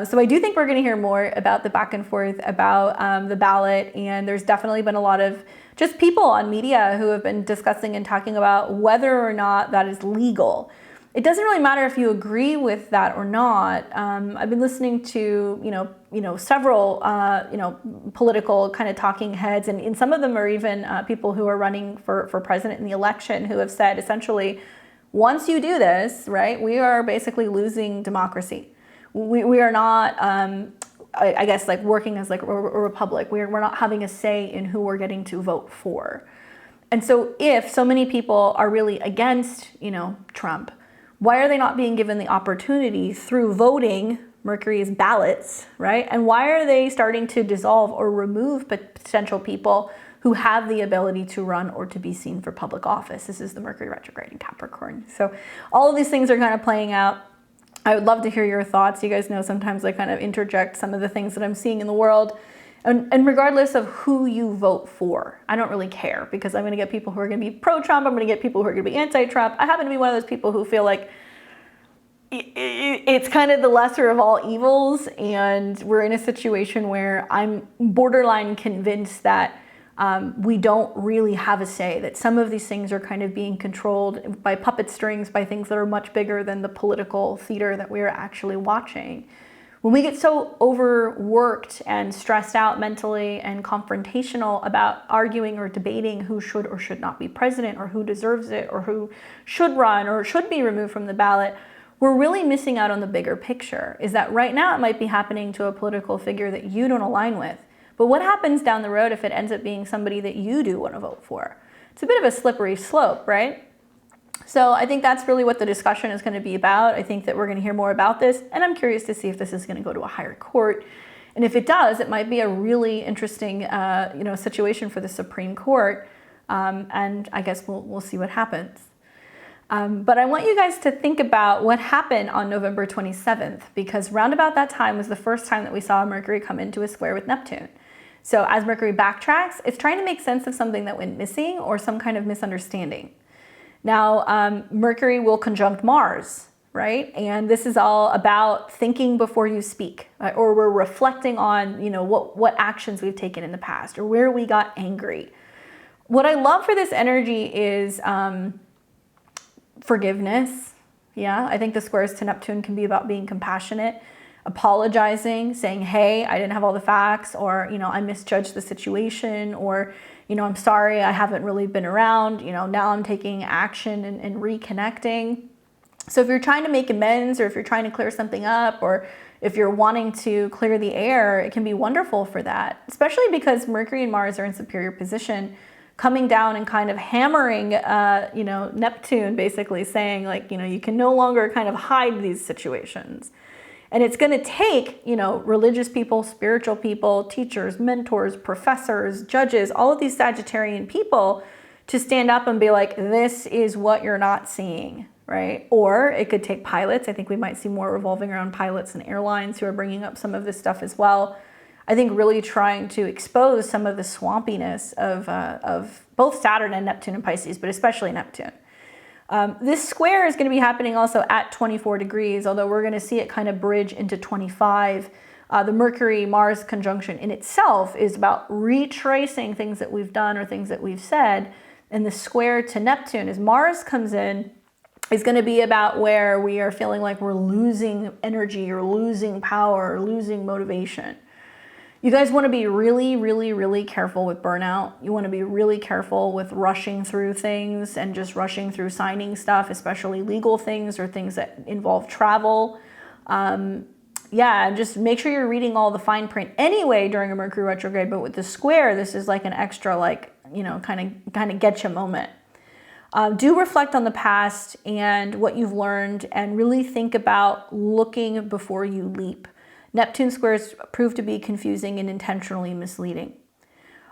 So I do think we're going to hear more about the back and forth about the ballot. And there's definitely been a lot of just people on media who have been discussing and talking about whether or not that is legal. It doesn't really matter if you agree with that or not. I've been listening to, several, political kind of talking heads, and some of them are even people who are running for president in the election, who have said essentially, once you do this, right, we are basically losing democracy. We are not, I guess, like working as like a republic. We're not having a say in who we're getting to vote for. And so if so many people are really against, Trump, why are they not being given the opportunity through voting Mercury's ballots, right? And why are they starting to dissolve or remove potential people who have the ability to run or to be seen for public office? This is the Mercury retrograde in Capricorn. So all of these things are kind of playing out. I would love to hear your thoughts. You guys know sometimes I kind of interject some of the things that I'm seeing in the world. And regardless of who you vote for, I don't really care, because I'm going to get people who are going to be pro-Trump. I'm going to get people who are going to be anti-Trump. I happen to be one of those people who feel like it's kind of the lesser of all evils. And we're in a situation where I'm borderline convinced that we don't really have a say, that some of these things are kind of being controlled by puppet strings, by things that are much bigger than the political theater that we're actually watching. When we get so overworked and stressed out mentally and confrontational about arguing or debating who should or should not be president, or who deserves it, or who should run or should be removed from the ballot, we're really missing out on the bigger picture. Is that right now it might be happening to a political figure that you don't align with. But what happens down the road if it ends up being somebody that you do want to vote for? It's a bit of a slippery slope, right? So I think that's really what the discussion is going to be about. I think that we're going to hear more about this, and I'm curious to see if this is going to go to a higher court. And if it does, it might be a really interesting, situation for the Supreme Court. And I guess we'll see what happens. But I want you guys to think about what happened on November 27th, because round about that time was the first time that we saw Mercury come into a square with Neptune. So as Mercury backtracks, it's trying to make sense of something that went missing or some kind of misunderstanding. Now, Mercury will conjunct Mars, right? And this is all about thinking before you speak, right? Or we're reflecting on, what actions we've taken in the past, or where we got angry. What I love for this energy is forgiveness. Yeah, I think the squares to Neptune can be about being compassionate, apologizing, saying, hey, I didn't have all the facts, or, I misjudged the situation, or, I'm sorry, I haven't really been around, now I'm taking action and reconnecting. So if you're trying to make amends, or if you're trying to clear something up, or if you're wanting to clear the air, it can be wonderful for that, especially because Mercury and Mars are in superior position coming down and kind of hammering, you know, Neptune, basically saying like, you know, you can no longer kind of hide these situations. And it's going to take, you know, religious people, spiritual people, teachers, mentors, professors, judges, all of these Sagittarian people to stand up and be like, this is what you're not seeing, right? Or it could take pilots. I think we might see more revolving around pilots and airlines who are bringing up some of this stuff as well. I think really trying to expose some of the swampiness of both Saturn and Neptune and Pisces, but especially Neptune. This square is going to be happening also at 24 degrees, although we're going to see it kind of bridge into 25. The Mercury-Mars conjunction in itself is about retracing things that we've done or things that we've said. And the square to Neptune, as Mars comes in, is going to be about where we are feeling like we're losing energy or losing power or losing motivation. You guys want to be really, really, really careful with burnout. You want to be really careful with rushing through things and just rushing through signing stuff, especially legal things or things that involve travel. Yeah, just make sure you're reading all the fine print anyway during a Mercury retrograde. But with the square, this is like an extra, like, you know, kind of getcha moment. Do reflect on the past and what you've learned and really think about looking before you leap. Neptune squares prove to be confusing and intentionally misleading.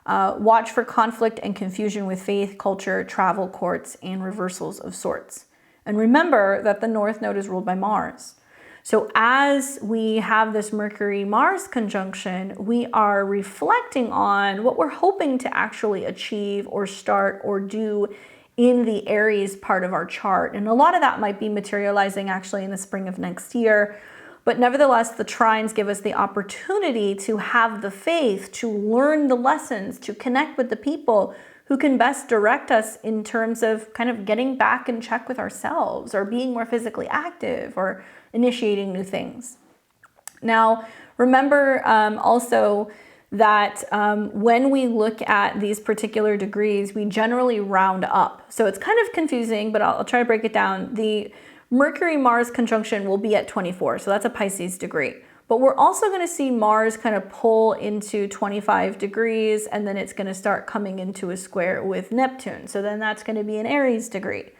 Watch for conflict and confusion with faith, culture, travel, courts, and reversals of sorts. And remember that the North Node is ruled by Mars. So as we have this Mercury-Mars conjunction, we are reflecting on what we're hoping to actually achieve or start or do in the Aries part of our chart. And a lot of that might be materializing actually in the spring of next year. But nevertheless, the trines give us the opportunity to have the faith, to learn the lessons, to connect with the people who can best direct us in terms of kind of getting back in check with ourselves or being more physically active or initiating new things. Now, remember also that when we look at these particular degrees, we generally round up. So it's kind of confusing, but I'll try to break it down. The Mercury-Mars conjunction will be at 24, so that's a Pisces degree. But we're also going to see Mars kind of pull into 25 degrees, and then it's going to start coming into a square with Neptune. So then that's going to be an Aries degree.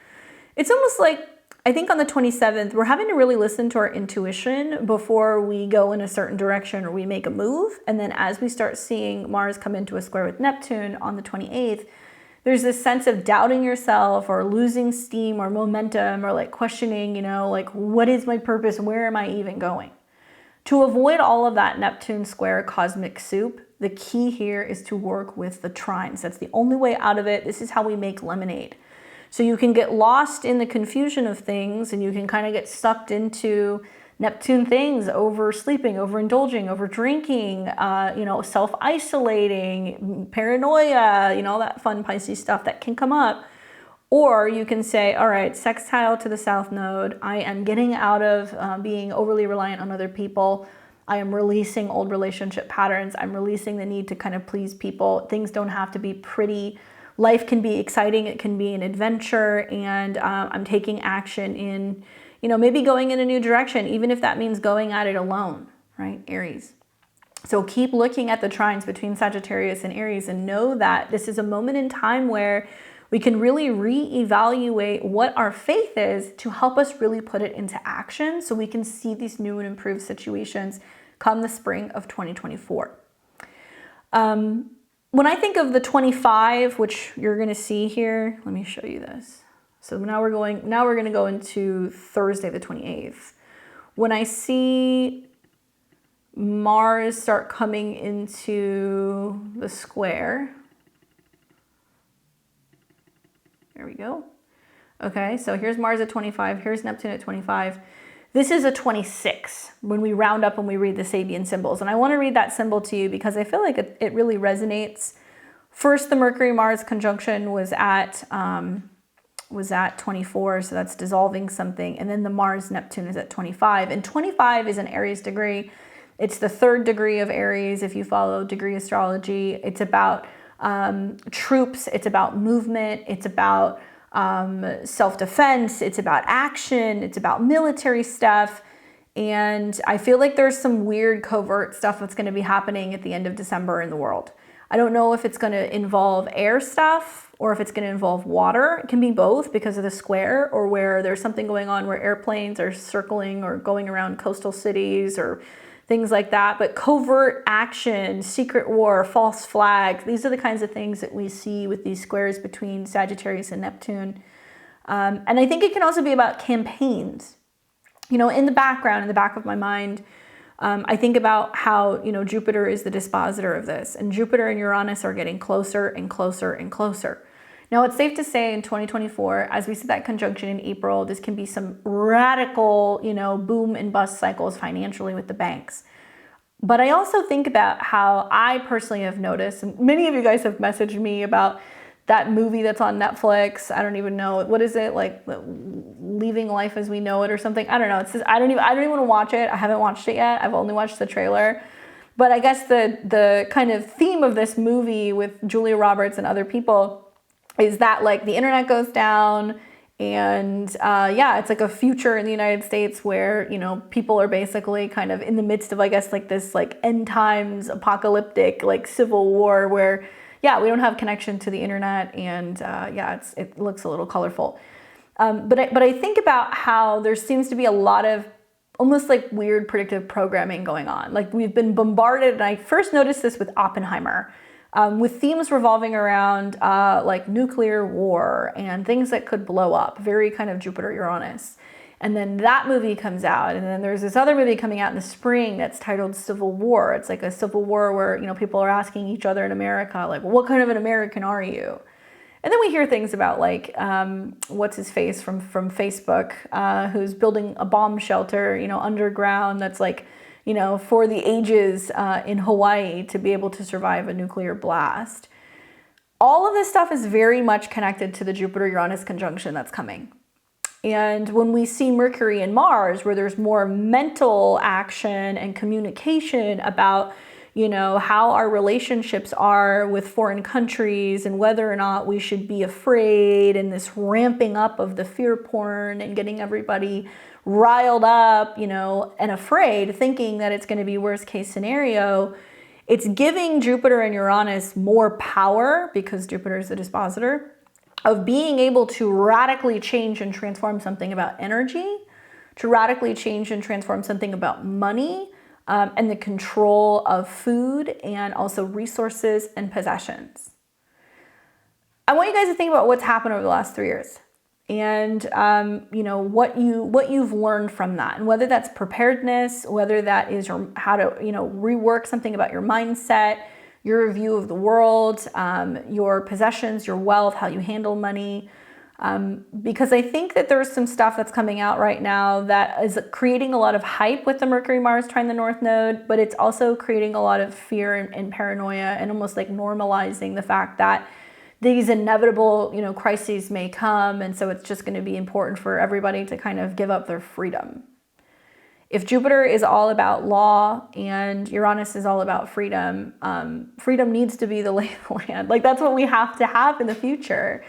It's almost like, I think on the 27th, we're having to really listen to our intuition before we go in a certain direction or we make a move. And then as we start seeing Mars come into a square with Neptune on the 28th, there's this sense of doubting yourself or losing steam or momentum or like questioning, you know, like what is my purpose? Where am I even going? To avoid all of that Neptune square cosmic soup, the key here is to work with the trines. That's the only way out of it. This is how we make lemonade. So you can get lost in the confusion of things and you can kind of get sucked into Neptune things, oversleeping, overindulging, over drinking, you know, self-isolating, paranoia, you know, all that fun Pisces stuff that can come up. Or you can say, all right, sextile to the South Node. I am getting out of being overly reliant on other people. I am releasing old relationship patterns. I'm releasing the need to kind of please people. Things don't have to be pretty. Life can be exciting. It can be an adventure. And I'm taking action in, you know, maybe going in a new direction, even if that means going at it alone, right? Aries. So keep looking at the trines between Sagittarius and Aries and know that this is a moment in time where we can really reevaluate what our faith is to help us really put it into action so we can see these new and improved situations come the spring of 2024. When I think of the 25, which you're going to see here, let me show you this. So now we're going to go into Thursday, the 28th. When I see Mars start coming into the square, there we go. Okay, so here's Mars at 25, here's Neptune at 25. This is a 26 when we round up and we read the Sabian symbols. And I want to read that symbol to you because I feel like it really resonates. First, the Mercury-Mars conjunction was at 24, so that's dissolving something. And then the Mars-Neptune is at 25. And 25 is an Aries degree. It's the third degree of Aries if you follow degree astrology. It's about troops, it's about movement, it's about self-defense, it's about action, it's about military stuff. And I feel like there's some weird covert stuff that's going to be happening at the end of December in the world. I don't know if it's going to involve air stuff or if it's going to involve water. It can be both because of the square, or where there's something going on where airplanes are circling or going around coastal cities or things like that. But covert action, secret war, false flags, these are the kinds of things that we see with these squares between Sagittarius and Neptune. And I think it can also be about campaigns. You know, in the background, in the back of my mind, I think about how, you know, Jupiter is the dispositor of this, and Jupiter and Uranus are getting closer and closer and closer. Now, it's safe to say in 2024, as we see that conjunction in April, this can be some radical, you know, boom and bust cycles financially with the banks. But I also think about how I personally have noticed, and many of you guys have messaged me about that movie that's on Netflix. I don't even know, what is it, like Leaving Life as We Know It or something? I don't know. It's just, I don't even want to watch it. I haven't watched it yet. I've only watched the trailer. But I guess the kind of theme of this movie with Julia Roberts and other people is that, like, the internet goes down, and yeah, it's like a future in the United States where, you know, people are basically kind of in the midst of, I guess, like this like end times apocalyptic like civil war where, yeah, we don't have connection to the internet, and yeah, it looks a little colorful. But I think about how there seems to be a lot of almost like weird predictive programming going on. Like, we've been bombarded, and I first noticed this with Oppenheimer, with themes revolving around like nuclear war and things that could blow up, very kind of Jupiter Uranus. And then that movie comes out, and then there's this other movie coming out in the spring that's titled Civil War. It's like a civil war where, you know, people are asking each other in America, like, well, what kind of an American are you? And then we hear things about, like, what's his face from Facebook, who's building a bomb shelter, you know, underground, that's like, you know, for the ages in Hawaii to be able to survive a nuclear blast. All of this stuff is very much connected to the Jupiter-Uranus conjunction that's coming. And when we see Mercury and Mars, where there's more mental action and communication about, you know, how our relationships are with foreign countries and whether or not we should be afraid, and this ramping up of the fear porn and getting everybody riled up, you know, and afraid, thinking that it's going to be worst case scenario, it's giving Jupiter and Uranus more power, because Jupiter is the dispositor, of being able to radically change and transform something about energy, to radically change and transform something about money, and the control of food and also resources and possessions. I want you guys to think about what's happened over the last 3 years, and you know, what you've learned from that, and whether that's preparedness, whether that is how to, you know, rework something about your mindset, your view of the world, your possessions, your wealth, how you handle money. Because I think that there's some stuff that's coming out right now that is creating a lot of hype with the Mercury-Mars trine the North Node, but it's also creating a lot of fear and paranoia, and almost like normalizing the fact that these inevitable, you know, crises may come, and so it's just going to be important for everybody to kind of give up their freedom. If Jupiter is all about law and Uranus is all about freedom, freedom needs to be the lay of the land. Like, that's what we have to have in the future.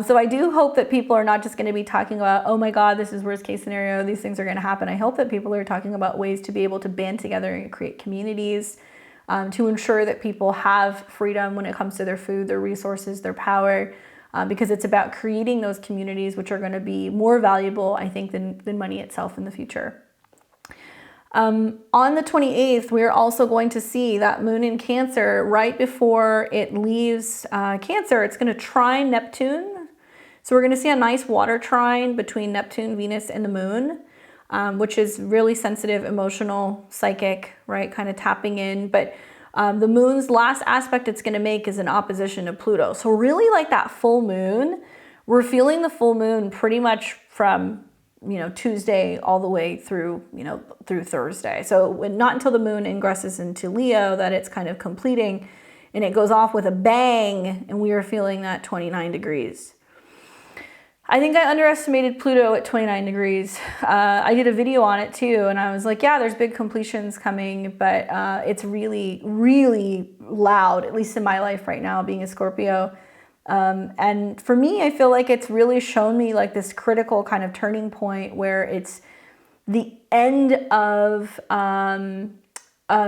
So I do hope that people are not just going to be talking about, oh my God, this is worst case scenario, these things are going to happen. I hope that people are talking about ways to be able to band together and create communities, to ensure that people have freedom when it comes to their food, their resources, their power, because it's about creating those communities which are going to be more valuable, I think, than money itself in the future. On the 28th, we're also going to see that moon in Cancer right before it leaves Cancer. It's going to trine Neptune. So we're going to see a nice water trine between Neptune, Venus, and the moon, which is really sensitive, emotional, psychic, right? Kind of tapping in. But the moon's last aspect it's going to make is an opposition to Pluto. So really, like that full moon, we're feeling the full moon pretty much from, you know, Tuesday all the way through, you know, through Thursday. So not until the moon ingresses into Leo that it's kind of completing, and it goes off with a bang, and we are feeling that 29 degrees. I think I underestimated Pluto at 29 degrees. I did a video on it too, and I was like, yeah, there's big completions coming, but it's really, really loud, at least in my life right now, being a Scorpio. And for me, I feel like it's really shown me like this critical kind of turning point where it's the end of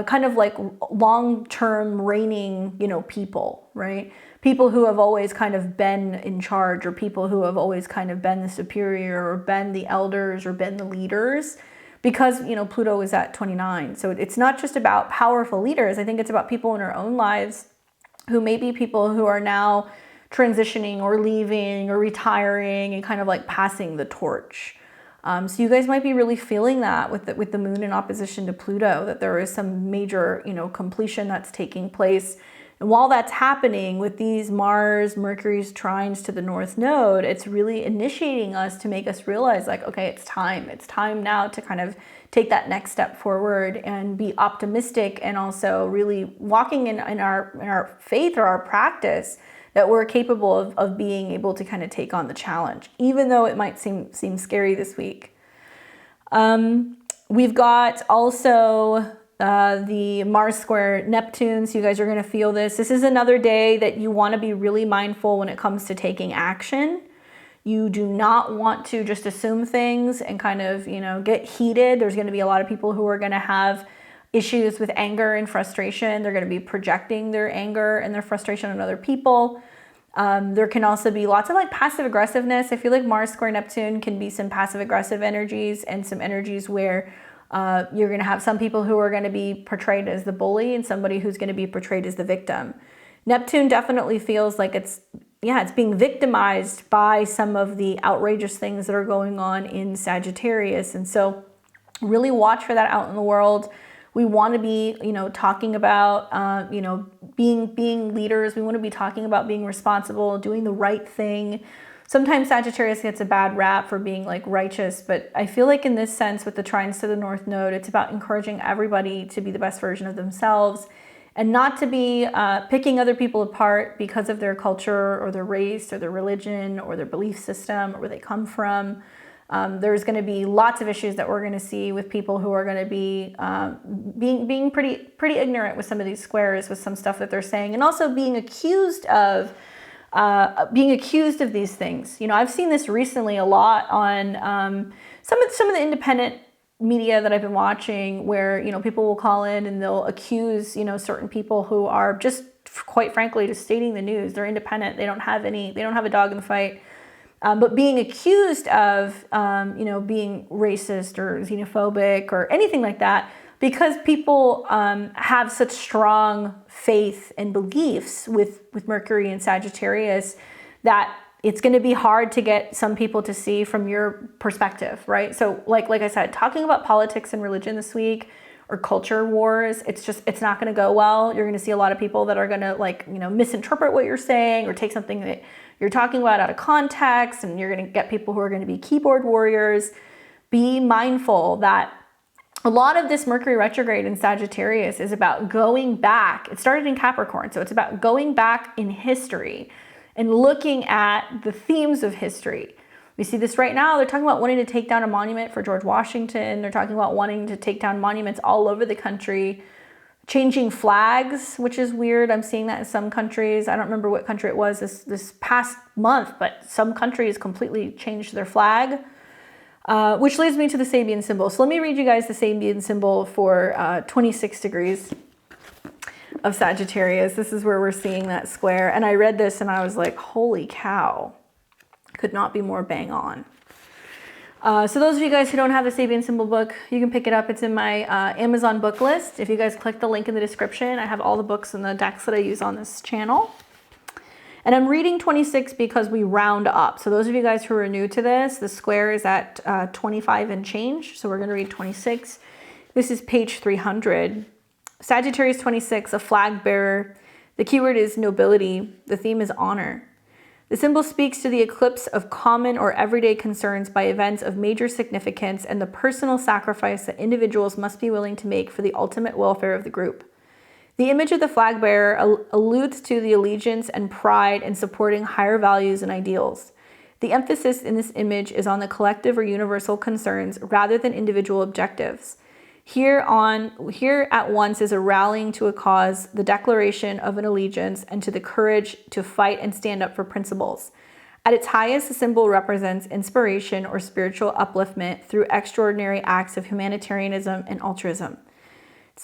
kind of like long-term reigning, people, right? People who have always kind of been in charge, or people who have always kind of been the superior, or been the elders, or been the leaders, because, Pluto is at 29. So it's not just about powerful leaders. I think it's about people in our own lives who may be people who are now transitioning or leaving or retiring and kind of like passing the torch. So you guys might be really feeling that with the moon in opposition to Pluto, that there is some major, completion that's taking place. And while that's happening with these Mars, Mercury's trines to the North Node, it's really initiating us to make us realize like, okay, it's time. It's time now to kind of take that next step forward and be optimistic, and also really walking in our faith or our practice that we're capable of being able to kind of take on the challenge, even though it might seem scary this week. We've got also the Mars square Neptune, so you guys are going to feel this. This is another day that you want to be really mindful when it comes to taking action. You do not want to just assume things and kind of, get heated. There's going to be a lot of people who are going to have issues with anger and frustration. They're going to be projecting their anger and their frustration on other people. There can also be lots of like passive aggressiveness. I feel like Mars square Neptune can be some passive aggressive energies, and some energies where you're going to have some people who are going to be portrayed as the bully and somebody who's going to be portrayed as the victim. Neptune definitely feels like it's being victimized by some of the outrageous things that are going on in Sagittarius. And so really watch for that out in the world. We want to be, talking about, being leaders. We want to be talking about being responsible, doing the right thing. Sometimes Sagittarius gets a bad rap for being like righteous, but I feel like in this sense with the trines to the North Node, it's about encouraging everybody to be the best version of themselves and not to be picking other people apart because of their culture or their race or their religion or their belief system or where they come from. There's going to be lots of issues that we're going to see with people who are going to be being pretty ignorant with some of these squares, with some stuff that they're saying, and also being accused of these things. I've seen this recently a lot on some of the independent media that I've been watching, where people will call in and they'll accuse certain people who are just, quite frankly, just stating the news. They're independent. They don't have a dog in the fight. But being accused of, being racist or xenophobic or anything like that, because people have such strong faith and beliefs with Mercury and Sagittarius, that it's going to be hard to get some people to see from your perspective, right? So like I said, talking about politics and religion this week, or culture wars, it's not going to go well. You're going to see a lot of people that are going to misinterpret what you're saying, or take something that you're talking about out of context, and you're going to get people who are going to be keyboard warriors. Be mindful that a lot of this Mercury retrograde in Sagittarius is about going back. It started in Capricorn, so it's about going back in history and looking at the themes of history. We see this right now. They're talking about wanting to take down a monument for George Washington. They're talking about wanting to take down monuments all over the country. Changing flags, which is weird. I'm seeing that in some countries. I don't remember what country it was this past month, but some countries completely changed their flag, which leads me to the Sabian symbol. So let me read you guys the Sabian symbol for 26 degrees of Sagittarius. This is where we're seeing that square. And I read this and I was like, holy cow, could not be more bang on. So those of you guys who don't have the Sabian symbol book, you can pick it up. It's in my Amazon book list. If you guys click the link in the description, I have all the books and the decks that I use on this channel. And I'm reading 26 because we round up. So those of you guys who are new to this, the square is at 25 and change. So we're going to read 26. This is page 300. Sagittarius 26, a flag bearer. The keyword is nobility. The theme is honor. The symbol speaks to the eclipse of common or everyday concerns by events of major significance and the personal sacrifice that individuals must be willing to make for the ultimate welfare of the group. The image of the flag bearer alludes to the allegiance and pride in supporting higher values and ideals. The emphasis in this image is on the collective or universal concerns rather than individual objectives. Here at once is a rallying to a cause, the declaration of an allegiance, and to the courage to fight and stand up for principles. At its highest, the symbol represents inspiration or spiritual upliftment through extraordinary acts of humanitarianism and altruism.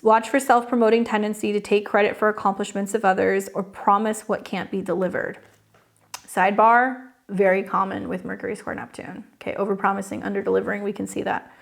Watch for self-promoting tendency to take credit for accomplishments of others or promise what can't be delivered. Sidebar, very common with Mercury square Neptune. Okay, overpromising, under-delivering, we can see that.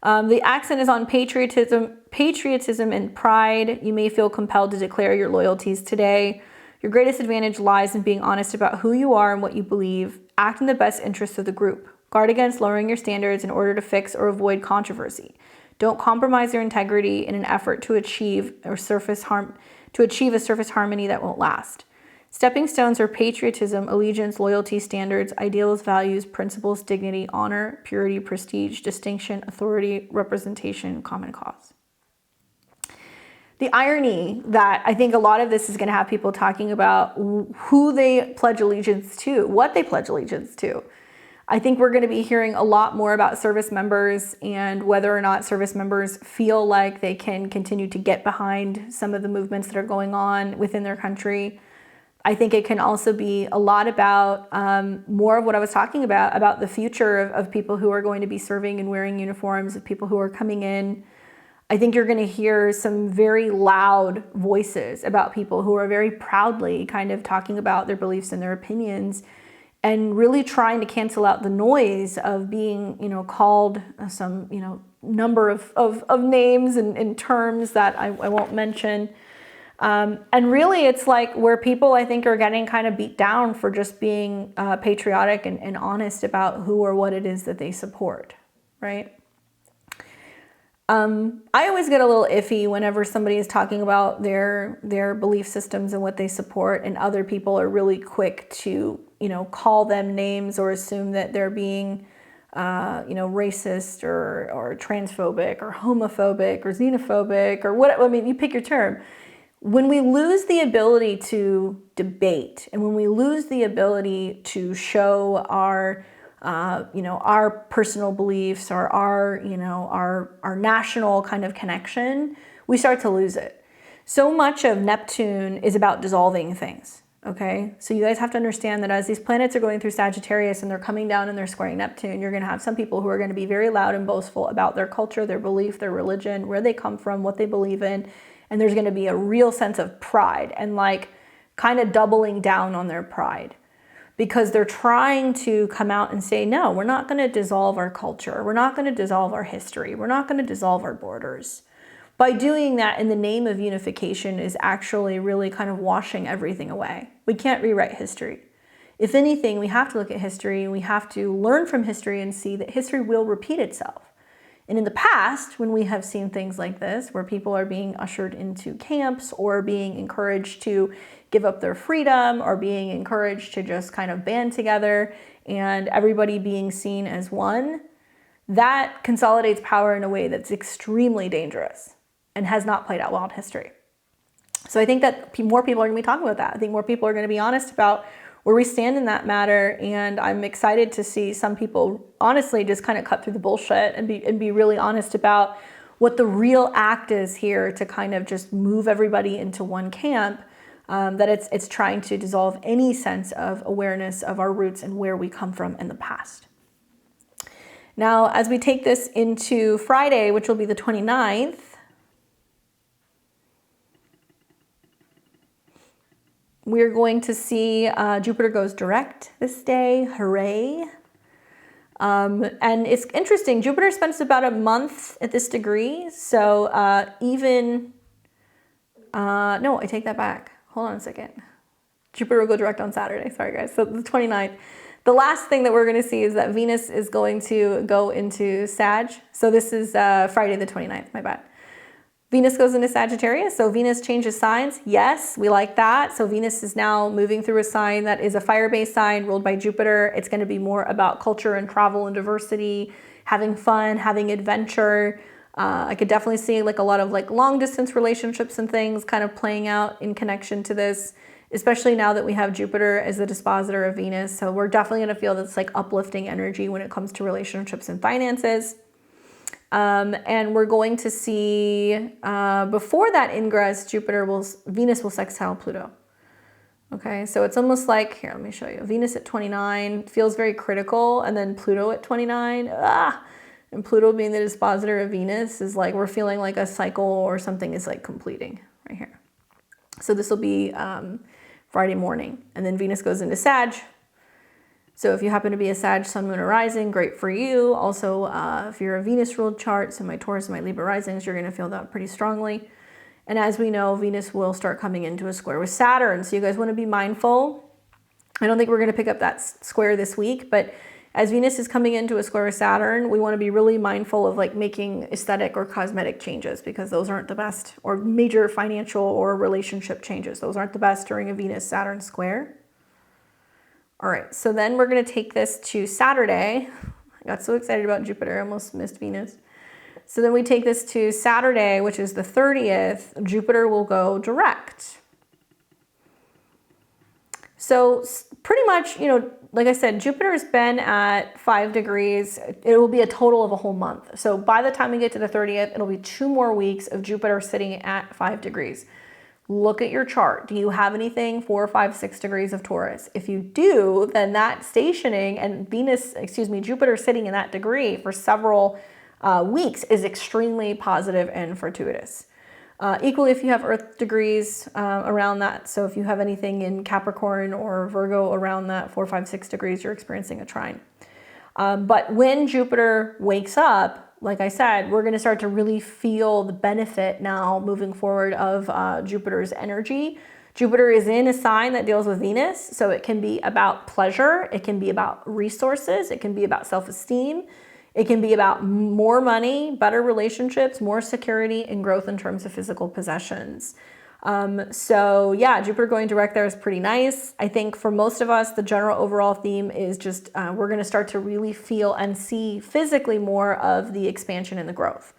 The accent is on patriotism and pride. You may feel compelled to declare your loyalties today. Your greatest advantage lies in being honest about who you are and what you believe. Act in the best interests of the group. Guard against lowering your standards in order to fix or avoid controversy. Don't compromise your integrity in an effort to achieve a surface harmony that won't last. Stepping stones are patriotism, allegiance, loyalty, standards, ideals, values, principles, dignity, honor, purity, prestige, distinction, authority, representation, common cause. The irony that I think a lot of this is going to have people talking about who they pledge allegiance to, what they pledge allegiance to. I think we're going to be hearing a lot more about service members and whether or not service members feel like they can continue to get behind some of the movements that are going on within their country. I think it can also be a lot about more of what I was talking about the future of people who are going to be serving and wearing uniforms, of people who are coming in. I think you're going to hear some very loud voices about people who are very proudly kind of talking about their beliefs and their opinions and really trying to cancel out the noise of being, called some, number of names and terms that I won't mention. And really it's like where people I think are getting kind of beat down for just being patriotic and honest about who or what it is that they support, right? I always get a little iffy whenever somebody is talking about their belief systems and what they support, and other people are really quick to, call them names or assume that they're being, racist or transphobic or homophobic or xenophobic or what. I mean, you pick your term. When we lose the ability to debate and when we lose the ability to show our personal beliefs or our national kind of connection, we start to lose it. So much of Neptune is about dissolving things, okay? So you guys have to understand that as these planets are going through Sagittarius and they're coming down and they're squaring Neptune, you're going to have some people who are going to be very loud and boastful about their culture, their belief, their religion, where they come from, what they believe in. And there's going to be a real sense of pride and like kind of doubling down on their pride because they're trying to come out and say, no, we're not going to dissolve our culture. We're not going to dissolve our history. We're not going to dissolve our borders. By doing that in the name of unification is actually really kind of washing everything away. We can't rewrite history. If anything, we have to look at history and we have to learn from history and see that history will repeat itself. And in the past, when we have seen things like this, where people are being ushered into camps or being encouraged to give up their freedom or being encouraged to just kind of band together and everybody being seen as one, that consolidates power in a way that's extremely dangerous and has not played out well in history. So I think that more people are going to be talking about that. I think more people are going to be honest about where we stand in that matter, and I'm excited to see some people honestly just kind of cut through the bullshit and be really honest about what the real act is here to kind of just move everybody into one camp, that it's trying to dissolve any sense of awareness of our roots and where we come from in the past. Now, as we take this into Friday, which will be the 29th, we're going to see Jupiter goes direct this day. Hooray. And it's interesting. Jupiter spends about a month at this degree. So no, I take that back. Hold on a second. Jupiter will go direct on Saturday. Sorry, guys. So the 29th. The last thing that we're going to see is that Venus is going to go into Sag. So this is Friday the 29th. My bad. Venus goes into Sagittarius, so Venus changes signs. Yes, we like that. So Venus is now moving through a sign that is a fire-based sign ruled by Jupiter. It's going to be more about culture and travel and diversity, having fun, having adventure. I could definitely see like a lot of like long distance relationships and things kind of playing out in connection to this, especially now that we have Jupiter as the dispositor of Venus. So we're definitely going to feel this like uplifting energy when it comes to relationships and finances. And we're going to see, before that ingress, Venus will sextile Pluto. Okay, so it's almost like, here, let me show you. Venus at 29 feels very critical, and then Pluto at 29. And Pluto being the dispositor of Venus is like we're feeling like a cycle or something is like completing right here. So this will be Friday morning. And then Venus goes into Sag. So if you happen to be a Sag, Sun, Moon, or Rising, great for you. Also, if you're a Venus-ruled chart, so my Taurus and my Libra risings, you're going to feel that pretty strongly. And as we know, Venus will start coming into a square with Saturn. So you guys want to be mindful. I don't think we're going to pick up that square this week, but as Venus is coming into a square with Saturn, we want to be really mindful of like making aesthetic or cosmetic changes because those aren't the best, or major financial or relationship changes. Those aren't the best during a Venus-Saturn square. All right, so then we're going to take this to Saturday. I got so excited about Jupiter, I almost missed Venus. So then we take this to Saturday, which is the 30th. Jupiter will go direct. So pretty much, you know, like I said, Jupiter has been at 5 degrees. It will be a total of a whole month. So by the time we get to the 30th, it'll be 2 more weeks of Jupiter sitting at 5 degrees. Look at your chart. Do you have anything 4, 5, 6 degrees of Taurus? If you do, then that stationing and Jupiter sitting in that degree for several weeks is extremely positive and fortuitous. Equally, if you have Earth degrees around that, so if you have anything in Capricorn or Virgo around that 4, 5, 6 degrees, you're experiencing a trine. But when Jupiter wakes up, like I said, we're going to start to really feel the benefit now moving forward of Jupiter's energy. Jupiter is in a sign that deals with Venus, so it can be about pleasure, it can be about resources, it can be about self-esteem, it can be about more money, better relationships, more security, and growth in terms of physical possessions. So yeah, Jupiter going direct there is pretty nice. I think for most of us, the general overall theme is just we're going to start to really feel and see physically more of the expansion and the growth.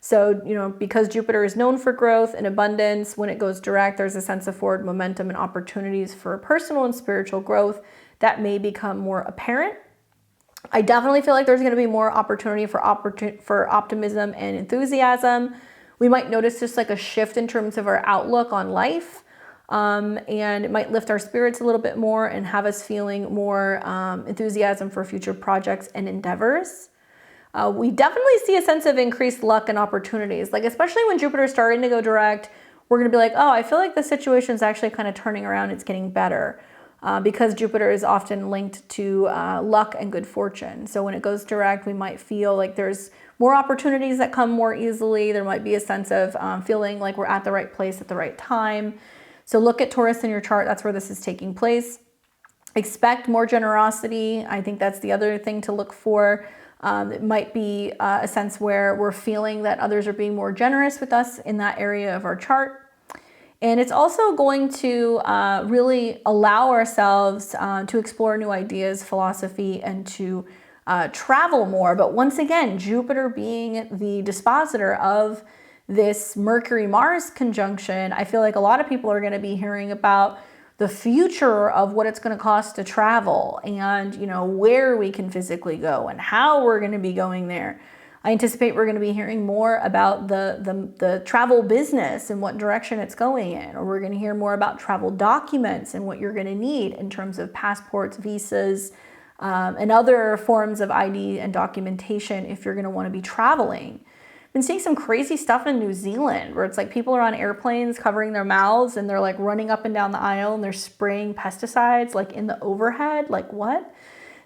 So, you know, because Jupiter is known for growth and abundance, when it goes direct, there's a sense of forward momentum and opportunities for personal and spiritual growth that may become more apparent. I definitely feel like there's going to be more opportunity for optimism and enthusiasm. We might notice just like a shift in terms of our outlook on life, and it might lift our spirits a little bit more and have us feeling more enthusiasm for future projects and endeavors. We definitely see a sense of increased luck and opportunities, like especially when Jupiter is starting to go direct, we're going to be like, oh, I feel like the situation is actually kind of turning around. It's getting better. Because Jupiter is often linked to luck and good fortune. So when it goes direct, we might feel like there's more opportunities that come more easily. There might be a sense of feeling like we're at the right place at the right time. So look at Taurus in your chart. That's where this is taking place. Expect more generosity. I think that's the other thing to look for. It might be a sense where we're feeling that others are being more generous with us in that area of our chart. And it's also going to really allow ourselves to explore new ideas, philosophy, and to travel more. But once again, Jupiter being the dispositor of this Mercury-Mars conjunction, I feel like a lot of people are going to be hearing about the future of what it's going to cost to travel and, you know, where we can physically go and how we're going to be going there. I anticipate we're going to be hearing more about the travel business and what direction it's going in, or we're going to hear more about travel documents and what you're going to need in terms of passports, visas, and other forms of ID and documentation if you're going to want to be traveling. I've been seeing some crazy stuff in New Zealand where it's like people are on airplanes covering their mouths and they're like running up and down the aisle and they're spraying pesticides like in the overhead. Like what?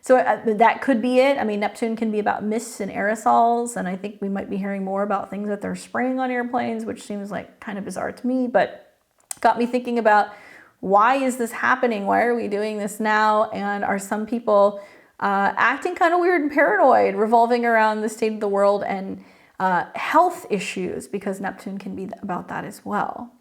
So that could be it. I mean, Neptune can be about mists and aerosols, and I think we might be hearing more about things that they're spraying on airplanes, which seems like kind of bizarre to me, but got me thinking about why is this happening? Why are we doing this now? And are some people acting kind of weird and paranoid, revolving around the state of the world and health issues, because Neptune can be about that as well.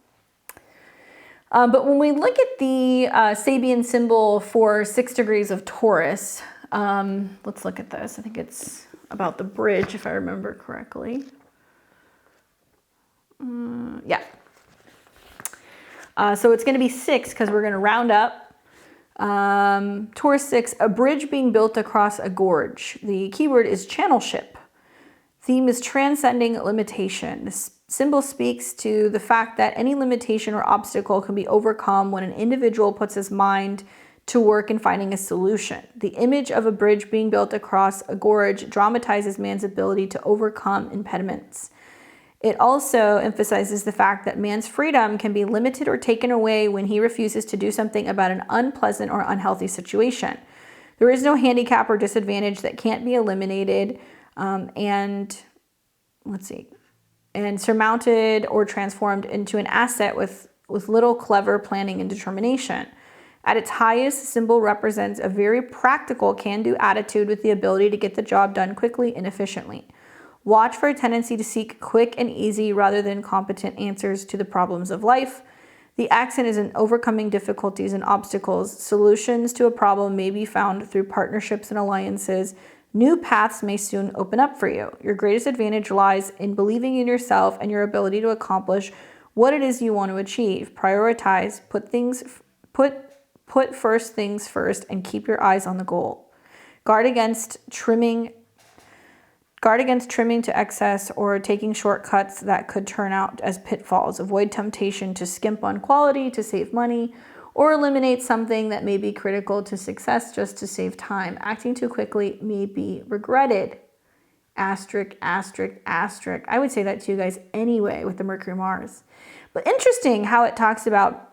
But when we look at the Sabian symbol for 6 degrees of Taurus, let's look at this. I think it's about the bridge, if I remember correctly. Yeah. So it's going to be 6 because we're going to round up. Taurus 6, a bridge being built across a gorge. The keyword is channelship. Theme is transcending limitation. This symbol speaks to the fact that any limitation or obstacle can be overcome when an individual puts his mind to work in finding a solution. The image of a bridge being built across a gorge dramatizes man's ability to overcome impediments. It also emphasizes the fact that man's freedom can be limited or taken away when he refuses to do something about an unpleasant or unhealthy situation. There is no handicap or disadvantage that can't be eliminated and surmounted or transformed into an asset with little clever planning and determination. At its highest, the symbol represents a very practical can-do attitude with the ability to get the job done quickly and efficiently. Watch for a tendency to seek quick and easy rather than competent answers to the problems of life. The accent is in overcoming difficulties and obstacles. Solutions to a problem may be found through partnerships and alliances. New paths may soon open up for you. Your greatest advantage lies in believing in yourself and your ability to accomplish what it is you want to achieve. Prioritize, put first things first, and keep your eyes on the goal. Guard against trimming to excess or taking shortcuts that could turn out as pitfalls. Avoid temptation to skimp on quality to save money or eliminate something that may be critical to success just to save time. Acting too quickly may be regretted. Asterisk, asterisk, asterisk. I would say that to you guys anyway with the Mercury Mars. But interesting how it talks about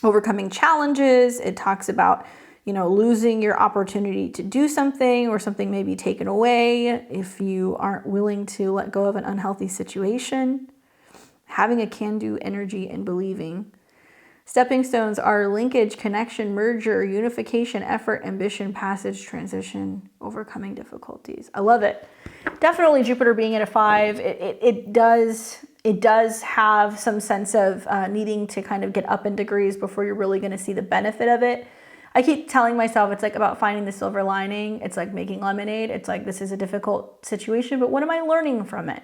overcoming challenges. It talks about losing your opportunity to do something, or something may be taken away if you aren't willing to let go of an unhealthy situation. Having a can-do energy and believing. Stepping stones are linkage, connection, merger, unification, effort, ambition, passage, transition, overcoming difficulties. I love it. Definitely Jupiter being at a 5, it does have some sense of needing to kind of get up in degrees before you're really going to see the benefit of it. I keep telling myself it's like about finding the silver lining. It's like making lemonade. It's like, this is a difficult situation, but what am I learning from it?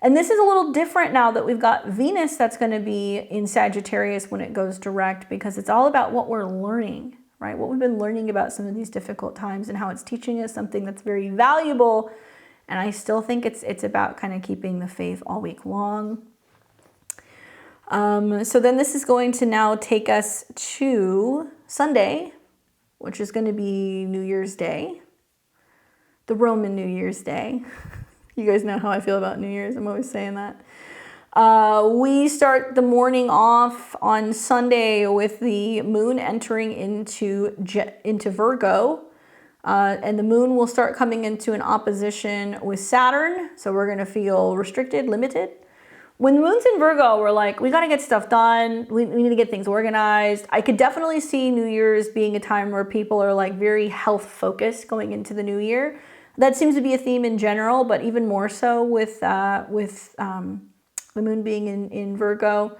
And this is a little different now that we've got Venus that's going to be in Sagittarius when it goes direct, because it's all about what we're learning, right? What we've been learning about some of these difficult times and how it's teaching us something that's very valuable. And I still think it's about kind of keeping the faith all week long. So then this is going to now take us to Sunday, which is going to be New Year's Day, the Roman New Year's Day. You guys know how I feel about New Year's. I'm always saying that. We start the morning off on Sunday with the moon entering into Virgo. And the moon will start coming into an opposition with Saturn. So we're going to feel restricted, limited. When the moon's in Virgo, we're like, we got to get stuff done. We need to get things organized. I could definitely see New Year's being a time where people are like very health focused going into the new year. That seems to be a theme in general, but even more so with the moon being in Virgo.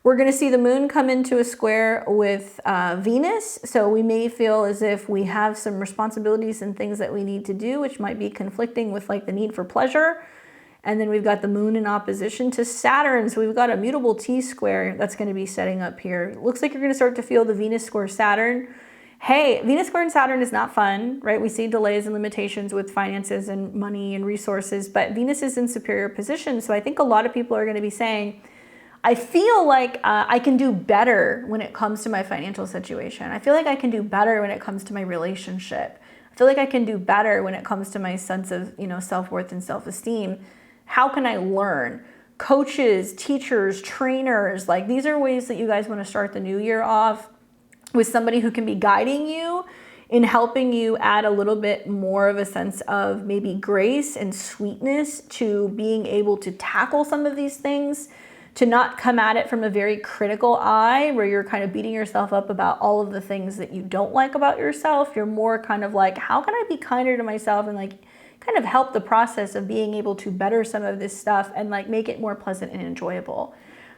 We're going to see the moon come into a square with Venus. So we may feel as if we have some responsibilities and things that we need to do, which might be conflicting with like the need for pleasure. And then we've got the moon in opposition to Saturn. So we've got a mutable T-square that's going to be setting up here. It looks like you're going to start to feel the Venus square Saturn. Hey, Venus square and Saturn is not fun, right? We see delays and limitations with finances and money and resources, but Venus is in superior position. So I think a lot of people are going to be saying, I feel like I can do better when it comes to my financial situation. I feel like I can do better when it comes to my relationship. I feel like I can do better when it comes to my sense of, self-worth and self-esteem. How can I learn? Coaches, teachers, trainers, like these are ways that you guys want to start the new year off with somebody who can be guiding you in helping you add a little bit more of a sense of maybe grace and sweetness to being able to tackle some of these things, to not come at it from a very critical eye where you're kind of beating yourself up about all of the things that you don't like about yourself. You're more kind of like, how can I be kinder to myself and like kind of help the process of being able to better some of this stuff and like make it more pleasant and enjoyable.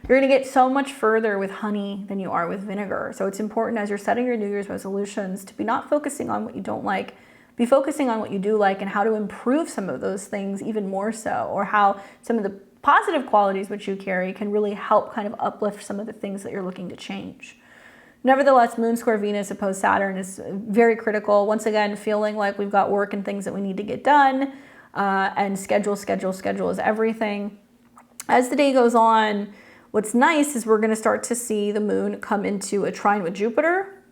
You're going to get so much further with honey than you are with vinegar. So it's important as you're setting your New Year's resolutions to be not focusing on what you don't like, be focusing on what you do like and how to improve some of those things even more so, or how some of the positive qualities which you carry can really help kind of uplift some of the things that you're looking to change. Nevertheless, moon square Venus opposed Saturn is very critical. Once again, feeling like we've got work and things that we need to get done, and schedule is everything. As the day goes on, what's nice is we're going to start to see the moon come into a trine with Jupiter.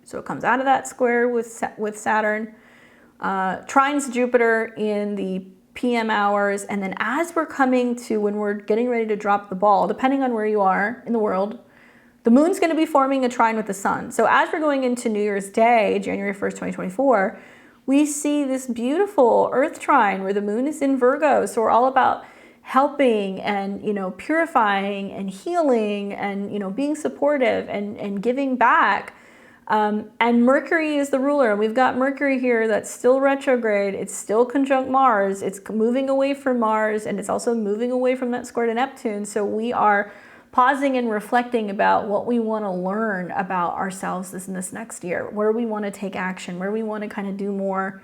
So it comes out of that square with Saturn, trines Jupiter in the PM hours, and then as we're coming to when we're getting ready to drop the ball, depending on where you are in the world, the moon's going to be forming a trine with the sun. So as we're going into New Year's Day, January 1st, 2024, we see this beautiful earth trine where the moon is in Virgo. So we're all about helping and, purifying and healing and, being supportive and giving back. And Mercury is the ruler. We've got Mercury here that's still retrograde. It's still conjunct Mars. It's moving away from Mars, and it's also moving away from that square to Neptune. So we are pausing and reflecting about what we want to learn about ourselves this next year, where we want to take action, where we want to kind of do more.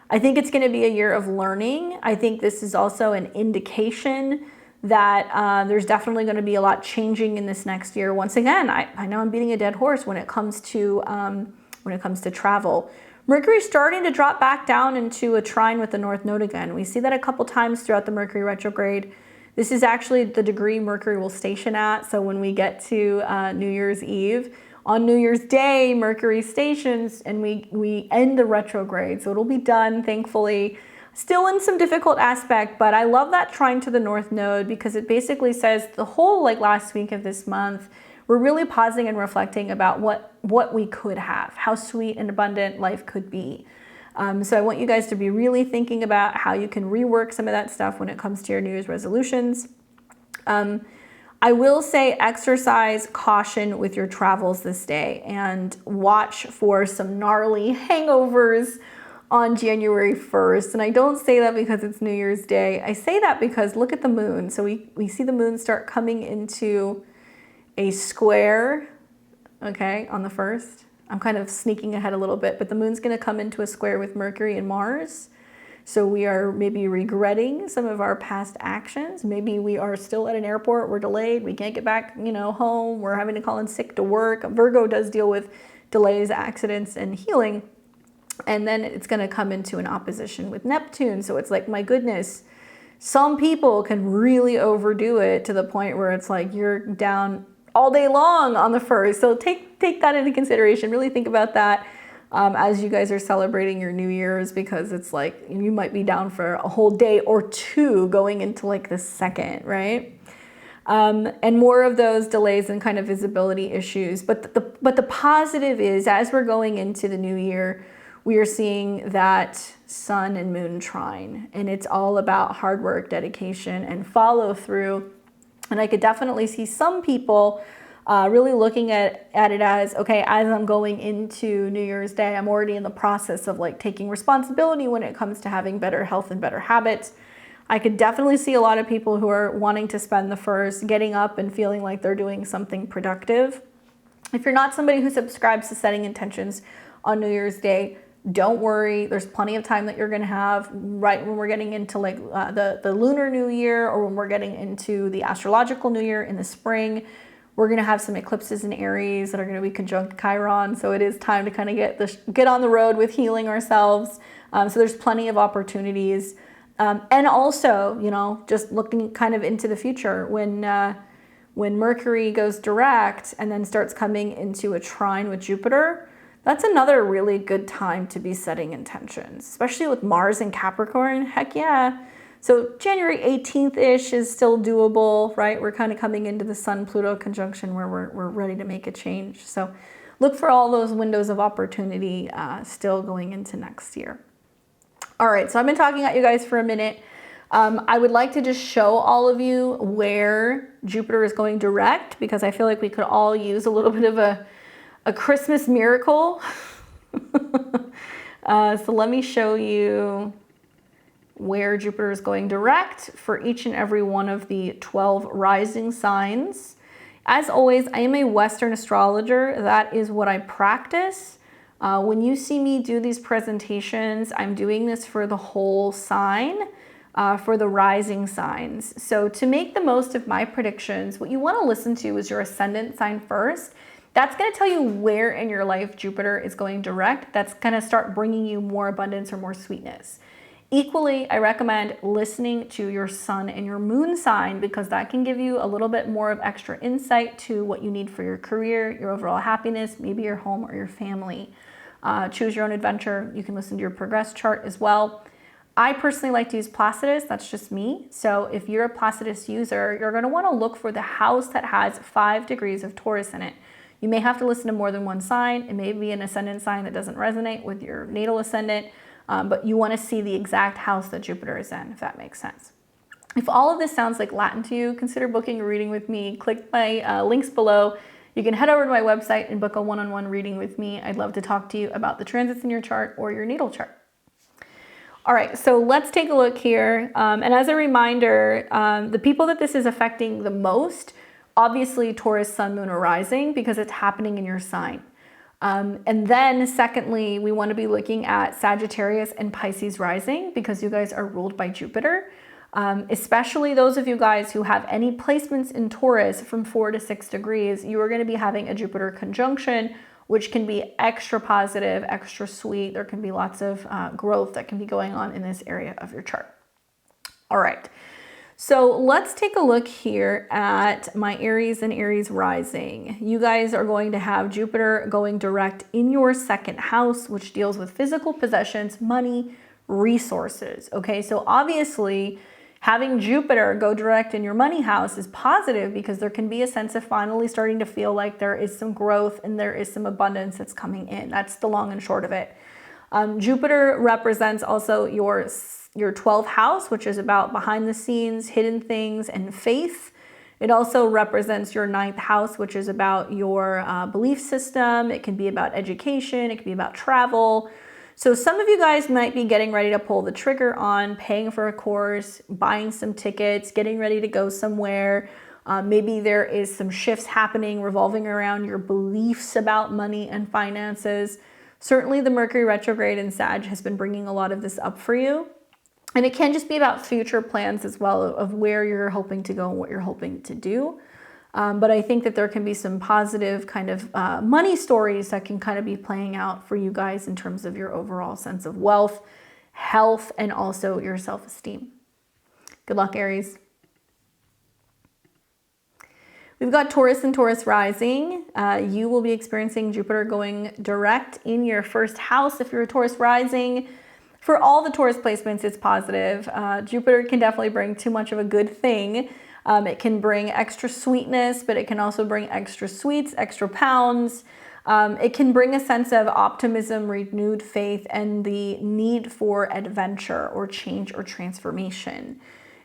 I think it's going to be a year of learning. I think this is also an indication that there's definitely going to be a lot changing in this next year. Once again, I know I'm beating a dead horse when it comes to travel. Mercury's starting to drop back down into a trine with the North Node again. We see that a couple times throughout the Mercury retrograde. This is actually the degree Mercury will station at. So when we get to New Year's Eve, on New Year's Day, Mercury stations and we end the retrograde. So it'll be done, thankfully. Still in some difficult aspect, but I love that trine to the North Node because it basically says the whole last week of this month, we're really pausing and reflecting about what we could have, how sweet and abundant life could be. So I want you guys to be really thinking about how you can rework some of that stuff when it comes to your New Year's resolutions. I will say exercise caution with your travels this day and watch for some gnarly hangovers on January 1st. And I don't say that because it's New Year's Day. I say that because look at the moon. So we see the moon start coming into a square, okay, on the 1st. I'm kind of sneaking ahead a little bit, but the moon's going to come into a square with Mercury and Mars. So we are maybe regretting some of our past actions. Maybe we are still at an airport. We're delayed. We can't get back, home. We're having to call in sick to work. Virgo does deal with delays, accidents, and healing. And then it's going to come into an opposition with Neptune. So it's like, my goodness, some people can really overdo it to the point where it's like you're down all day long on the 1st. So take that into consideration. Really think about that as you guys are celebrating your New Year's, because it's like you might be down for a whole day or two going into the 2nd, right? And more of those delays and kind of visibility issues. But the positive is, as we're going into the new year, we are seeing that sun and moon trine, and it's all about hard work, dedication, and follow through. And I could definitely see some people really looking at it as, okay, as I'm going into New Year's Day, I'm already in the process of taking responsibility when it comes to having better health and better habits. I could definitely see a lot of people who are wanting to spend the 1st getting up and feeling like they're doing something productive. If you're not somebody who subscribes to setting intentions on New Year's Day, don't worry. There's plenty of time that you're going to have right when we're getting into the lunar new year, or when we're getting into the astrological new year in the spring. We're going to have some eclipses in Aries that are going to be conjunct Chiron. So it is time to kind of get on the road with healing ourselves. So there's plenty of opportunities. And also, just looking kind of into the future, when Mercury goes direct and then starts coming into a trine with Jupiter, that's another really good time to be setting intentions, especially with Mars and Capricorn. Heck yeah. So January 18th-ish is still doable, right? We're kind of coming into the Sun-Pluto conjunction where we're ready to make a change. So look for all those windows of opportunity still going into next year. All right, so I've been talking at you guys for a minute. I would like to just show all of you where Jupiter is going direct, because I feel like we could all use a little bit of a Christmas miracle. So let me show you where Jupiter is going direct for each and every one of the 12 rising signs. As always, I am a Western astrologer. That is what I practice. When you see me do these presentations, I'm doing this for the whole sign, for the rising signs. So to make the most of my predictions, what you want to listen to is your ascendant sign first. That's going to tell you where in your life Jupiter is going direct. That's going to start bringing you more abundance or more sweetness. Equally, I recommend listening to your sun and your moon sign because that can give you a little bit more of extra insight to what you need for your career, your overall happiness, maybe your home or your family. Choose your own adventure. You can listen to your progress chart as well. I personally like to use Placidus. That's just me. So if you're a Placidus user, you're going to want to look for the house that has 5 degrees of Taurus in it. You may have to listen to more than one sign. It may be an ascendant sign that doesn't resonate with your natal ascendant, but you want to see the exact house that Jupiter is in, if that makes sense. If all of this sounds like Latin to you, consider booking a reading with me. Click my links below. You can head over to my website and book a one-on-one reading with me. I'd love to talk to you about the transits in your chart or your natal chart. All right, so let's take a look here. And as a reminder, the people that this is affecting the most, obviously Taurus, Sun, Moon, or Rising, because it's happening in your sign. And then secondly, we want to be looking at Sagittarius and Pisces rising because you guys are ruled by Jupiter. Especially those of you guys who have any placements in Taurus from 4 to 6 degrees, you are going to be having a Jupiter conjunction, which can be extra positive, extra sweet. There can be lots of growth that can be going on in this area of your chart. All right, so let's take a look here at my Aries and Aries rising. You guys are going to have Jupiter going direct in your 2nd house, which deals with physical possessions, money, resources. Okay, so obviously having Jupiter go direct in your money house is positive because there can be a sense of finally starting to feel like there is some growth and there is some abundance that's coming in. That's the long and short of it. Jupiter represents also your 12th house, which is about behind the scenes, hidden things, and faith. It also represents your 9th house, which is about your belief system. It can be about education. It can be about travel. So some of you guys might be getting ready to pull the trigger on paying for a course, buying some tickets, getting ready to go somewhere. Maybe there is some shifts happening revolving around your beliefs about money and finances. Certainly the Mercury retrograde in Sag has been bringing a lot of this up for you. And it can just be about future plans as well of where you're hoping to go and what you're hoping to do. But I think that there can be some positive kind of money stories that can kind of be playing out for you guys in terms of your overall sense of wealth, health, and also your self-esteem. Good luck, Aries. We've got Taurus and Taurus rising. You will be experiencing Jupiter going direct in your 1st house if you're a Taurus rising. For all the Taurus placements, it's positive. Jupiter can definitely bring too much of a good thing. It can bring extra sweetness, but it can also bring extra sweets, extra pounds. It can bring a sense of optimism, renewed faith, and the need for adventure or change or transformation.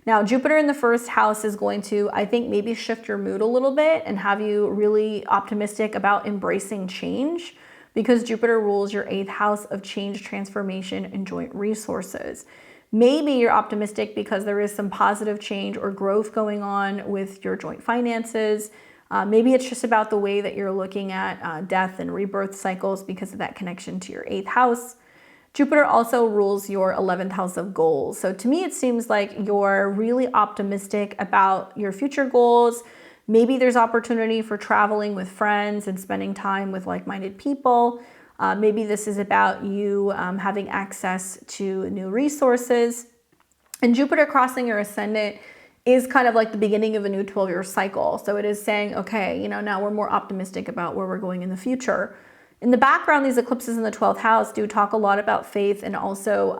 Now, Jupiter in the 1st house is going to, I think, maybe shift your mood a little bit and have you really optimistic about embracing change because Jupiter rules your 8th house of change, transformation, and joint resources. Maybe you're optimistic because there is some positive change or growth going on with your joint finances. Maybe it's just about the way that you're looking at death and rebirth cycles because of that connection to your 8th house. Jupiter also rules your 11th house of goals. So to me, it seems like you're really optimistic about your future goals. Maybe there's opportunity for traveling with friends and spending time with like-minded people. Maybe this is about you having access to new resources. And Jupiter crossing your ascendant is kind of like the beginning of a new 12-year cycle. So it is saying, okay, now we're more optimistic about where we're going in the future. In the background, these eclipses in the 12th house do talk a lot about faith and also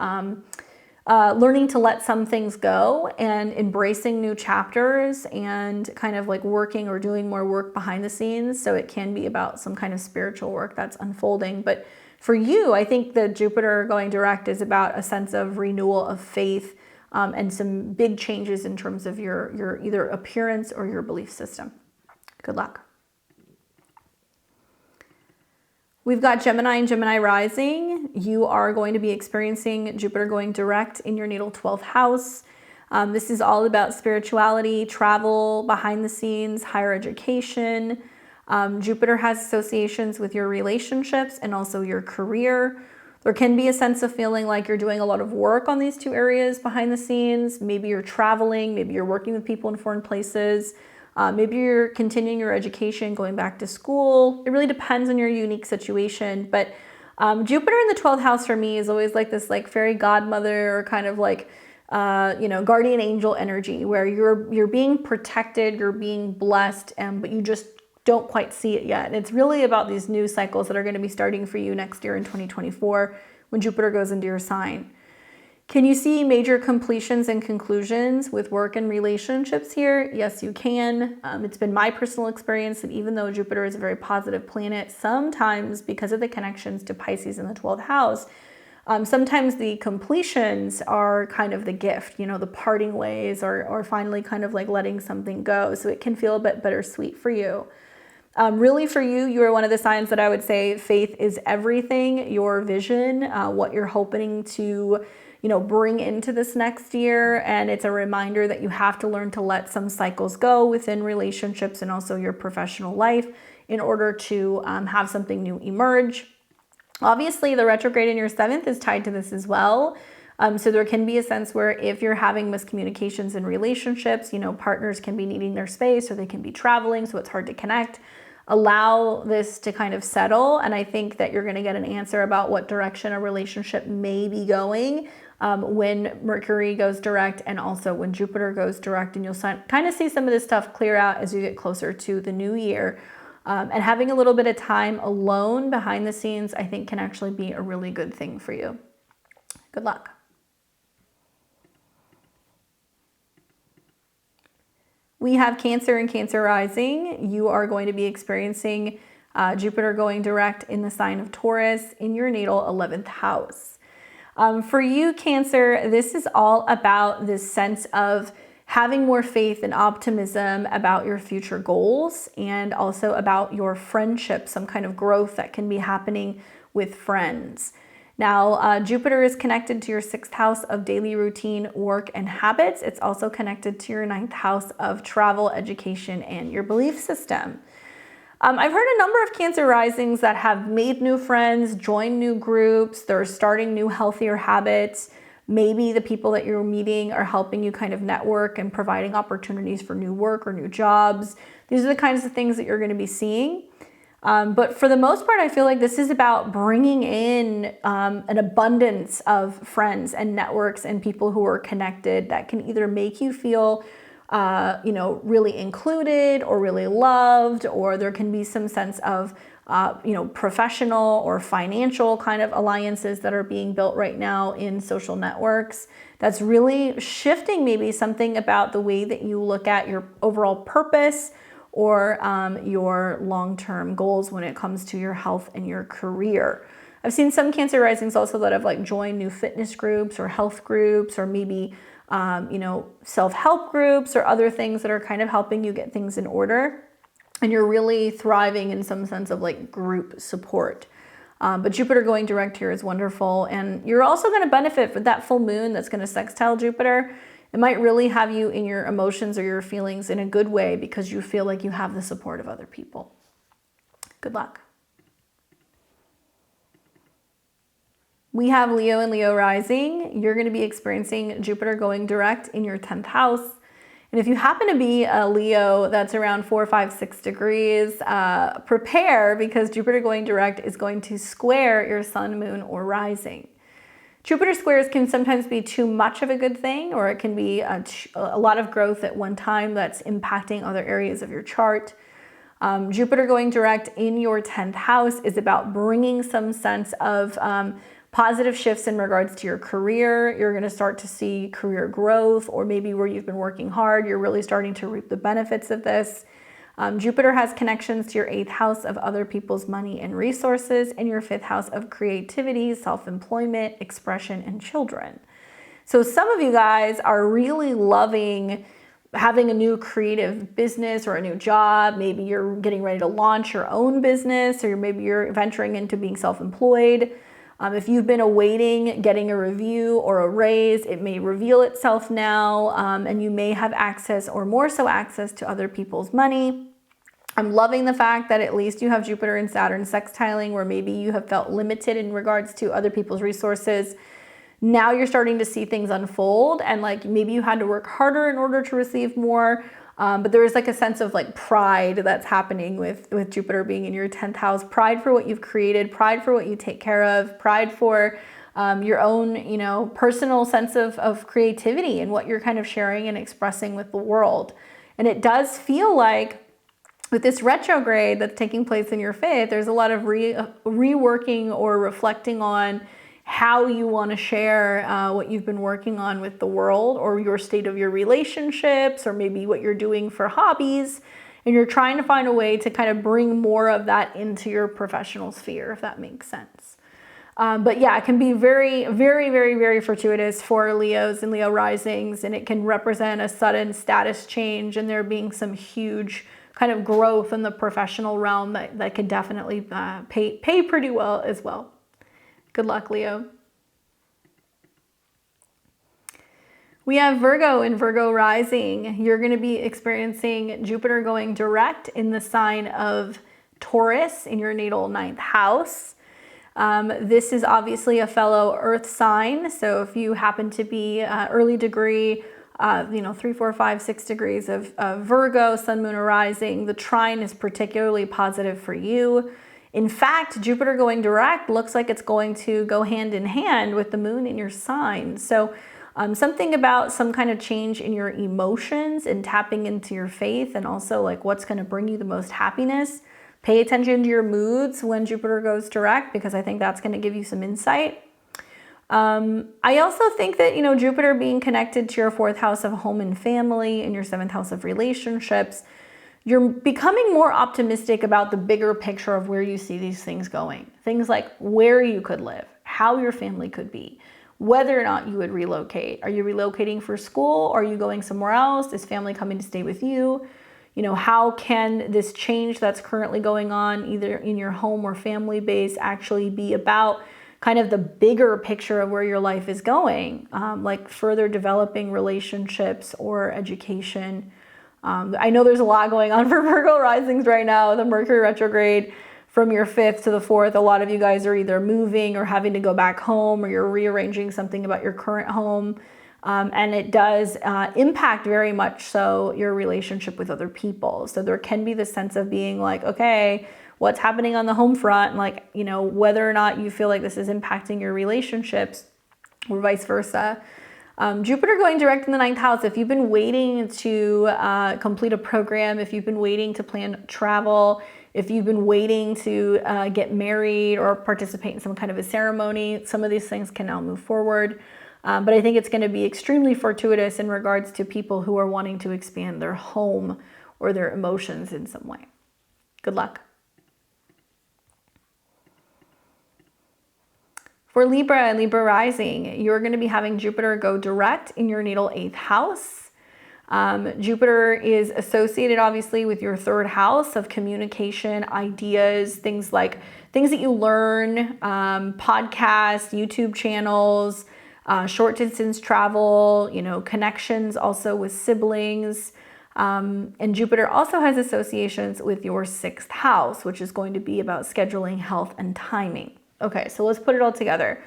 learning to let some things go and embracing new chapters and kind of like working or doing more work behind the scenes. So it can be about some kind of spiritual work that's unfolding. But for you, I think the Jupiter going direct is about a sense of renewal of faith and some big changes in terms of your either appearance or your belief system. Good luck. We've got Gemini and Gemini rising. You are going to be experiencing Jupiter going direct in your natal 12th house. This is all about spirituality, travel, behind the scenes, higher education. Jupiter has associations with your relationships and also your career. There can be a sense of feeling like you're doing a lot of work on these two areas behind the scenes. Maybe you're traveling, maybe you're working with people in foreign places. Maybe you're continuing your education, going back to school. It really depends on your unique situation, but Jupiter in the 12th house for me is always like this like fairy godmother or kind of like, guardian angel energy where you're being protected, you're being blessed, but you just don't quite see it yet. And it's really about these new cycles that are going to be starting for you next year in 2024 when Jupiter goes into your sign. Can you see major completions and conclusions with work and relationships here? Yes, you can. It's been my personal experience that even though Jupiter is a very positive planet, sometimes because of the connections to Pisces in the 12th house, sometimes the completions are kind of the gift, the parting ways or finally kind of like letting something go. So it can feel a bit bittersweet for you. Really for you, you are one of the signs that I would say faith is everything, your vision, what you're hoping to bring into this next year. And it's a reminder that you have to learn to let some cycles go within relationships and also your professional life in order to have something new emerge. Obviously, the retrograde in your 7th is tied to this as well. So there can be a sense where if you're having miscommunications in relationships, partners can be needing their space or they can be traveling, so it's hard to connect. Allow this to kind of settle. And I think that you're going to get an answer about what direction a relationship may be going when Mercury goes direct and also when Jupiter goes direct. And you'll kind of see some of this stuff clear out as you get closer to the new year. And having a little bit of time alone behind the scenes, I think can actually be a really good thing for you. Good luck. We have Cancer and Cancer rising. You are going to be experiencing Jupiter going direct in the sign of Taurus in your natal 11th house. For you, Cancer, this is all about this sense of having more faith and optimism about your future goals and also about your friendship, some kind of growth that can be happening with friends. Now, Jupiter is connected to your 6th house of daily routine, work, and habits. It's also connected to your 9th house of travel, education, and your belief system. I've heard a number of Cancer risings that have made new friends, joined new groups, they're starting new healthier habits. Maybe the people that you're meeting are helping you kind of network and providing opportunities for new work or new jobs. These are the kinds of things that you're going to be seeing. But for the most part, I feel like this is about bringing in an abundance of friends and networks and people who are connected that can either make you feel really included or really loved, or there can be some sense of professional or financial kind of alliances that are being built right now in social networks. That's really shifting maybe something about the way that you look at your overall purpose or your long-term goals when it comes to your health and your career. I've seen some Cancer risings also that have like joined new fitness groups or health groups or maybe self-help groups or other things that are kind of helping you get things in order. And you're really thriving in some sense of like group support. But Jupiter going direct here is wonderful. And you're also going to benefit from that full moon that's going to sextile Jupiter. It might really have you in your emotions or your feelings in a good way because you feel like you have the support of other people. Good luck. We have Leo and Leo rising. You're going to be experiencing Jupiter going direct in your 10th house. And if you happen to be a Leo that's around 4, 5, 6 degrees, prepare because Jupiter going direct is going to square your sun, moon, or rising. Jupiter squares can sometimes be too much of a good thing, or it can be a lot of growth at one time that's impacting other areas of your chart. Jupiter going direct in your 10th house is about bringing some sense of positive shifts in regards to your career. You're going to start to see career growth, or maybe where you've been working hard, you're really starting to reap the benefits of this. Jupiter has connections to your 8th house of other people's money and resources and your 5th house of creativity, self-employment, expression, and children. So some of you guys are really loving having a new creative business or a new job. Maybe you're getting ready to launch your own business, or maybe you're venturing into being self-employed. If you've been awaiting getting a review or a raise, it may reveal itself now, and you may have access, or more so access, to other people's money. I'm loving the fact that at least you have Jupiter and Saturn sextiling, where maybe you have felt limited in regards to other people's resources. Now you're starting to see things unfold, and like maybe you had to work harder in order to receive more. But there is like a sense of like pride that's happening with Jupiter being in your 10th house. Pride for what you've created, pride for what you take care of, pride for your own, you know, personal sense of creativity and what you're kind of sharing and expressing with the world. And it does feel like with this retrograde that's taking place in your 5th, there's a lot of reworking or reflecting on how you want to share what you've been working on with the world, or your state of your relationships, or maybe what you're doing for hobbies. And you're trying to find a way to kind of bring more of that into your professional sphere, if that makes sense. But yeah, it can be very, very, very, very fortuitous for Leos and Leo risings, and it can represent a sudden status change and there being some huge kind of growth in the professional realm that could definitely pay pretty well as well. Good luck, Leo. We have Virgo and Virgo rising. You're going to be experiencing Jupiter going direct in the sign of Taurus in your natal 9th house. This is obviously a fellow earth sign. So if you happen to be early degree, 3, 4, 5, 6 degrees of Virgo, sun, moon, or rising, the trine is particularly positive for you. In fact, Jupiter going direct looks like it's going to go hand in hand with the moon in your sign. So something about some kind of change in your emotions and tapping into your faith, and also like what's going to bring you the most happiness. Pay attention to your moods when Jupiter goes direct, because I think that's going to give you some insight. I also think that, Jupiter being connected to your 4th house of home and family and your 7th house of relationships, you're becoming more optimistic about the bigger picture of where you see these things going. Things like where you could live, how your family could be, whether or not you would relocate. Are you relocating for school? Are you going somewhere else? Is family coming to stay with you? How can this change that's currently going on either in your home or family base actually be about kind of the bigger picture of where your life is going, like further developing relationships or education. I know there's a lot going on for Virgo risings right now. The Mercury retrograde from your 5th to the 4th, a lot of you guys are either moving or having to go back home, or you're rearranging something about your current home. And it does impact very much so your relationship with other people. So there can be the sense of being like, okay, what's happening on the home front? And like, whether or not you feel like this is impacting your relationships or vice versa. Jupiter going direct in the 9th house. If you've been waiting to complete a program, if you've been waiting to plan travel, if you've been waiting to get married or participate in some kind of a ceremony, some of these things can now move forward. But I think it's going to be extremely fortuitous in regards to people who are wanting to expand their home or their emotions in some way. Good luck. For Libra and Libra rising, you're going to be having Jupiter go direct in your natal 8th house. Jupiter is associated obviously with your 3rd house of communication, ideas, things that you learn, podcasts, YouTube channels, short distance travel, connections also with siblings. And Jupiter also has associations with your 6th house, which is going to be about scheduling, health, and timing. Okay, so let's put it all together.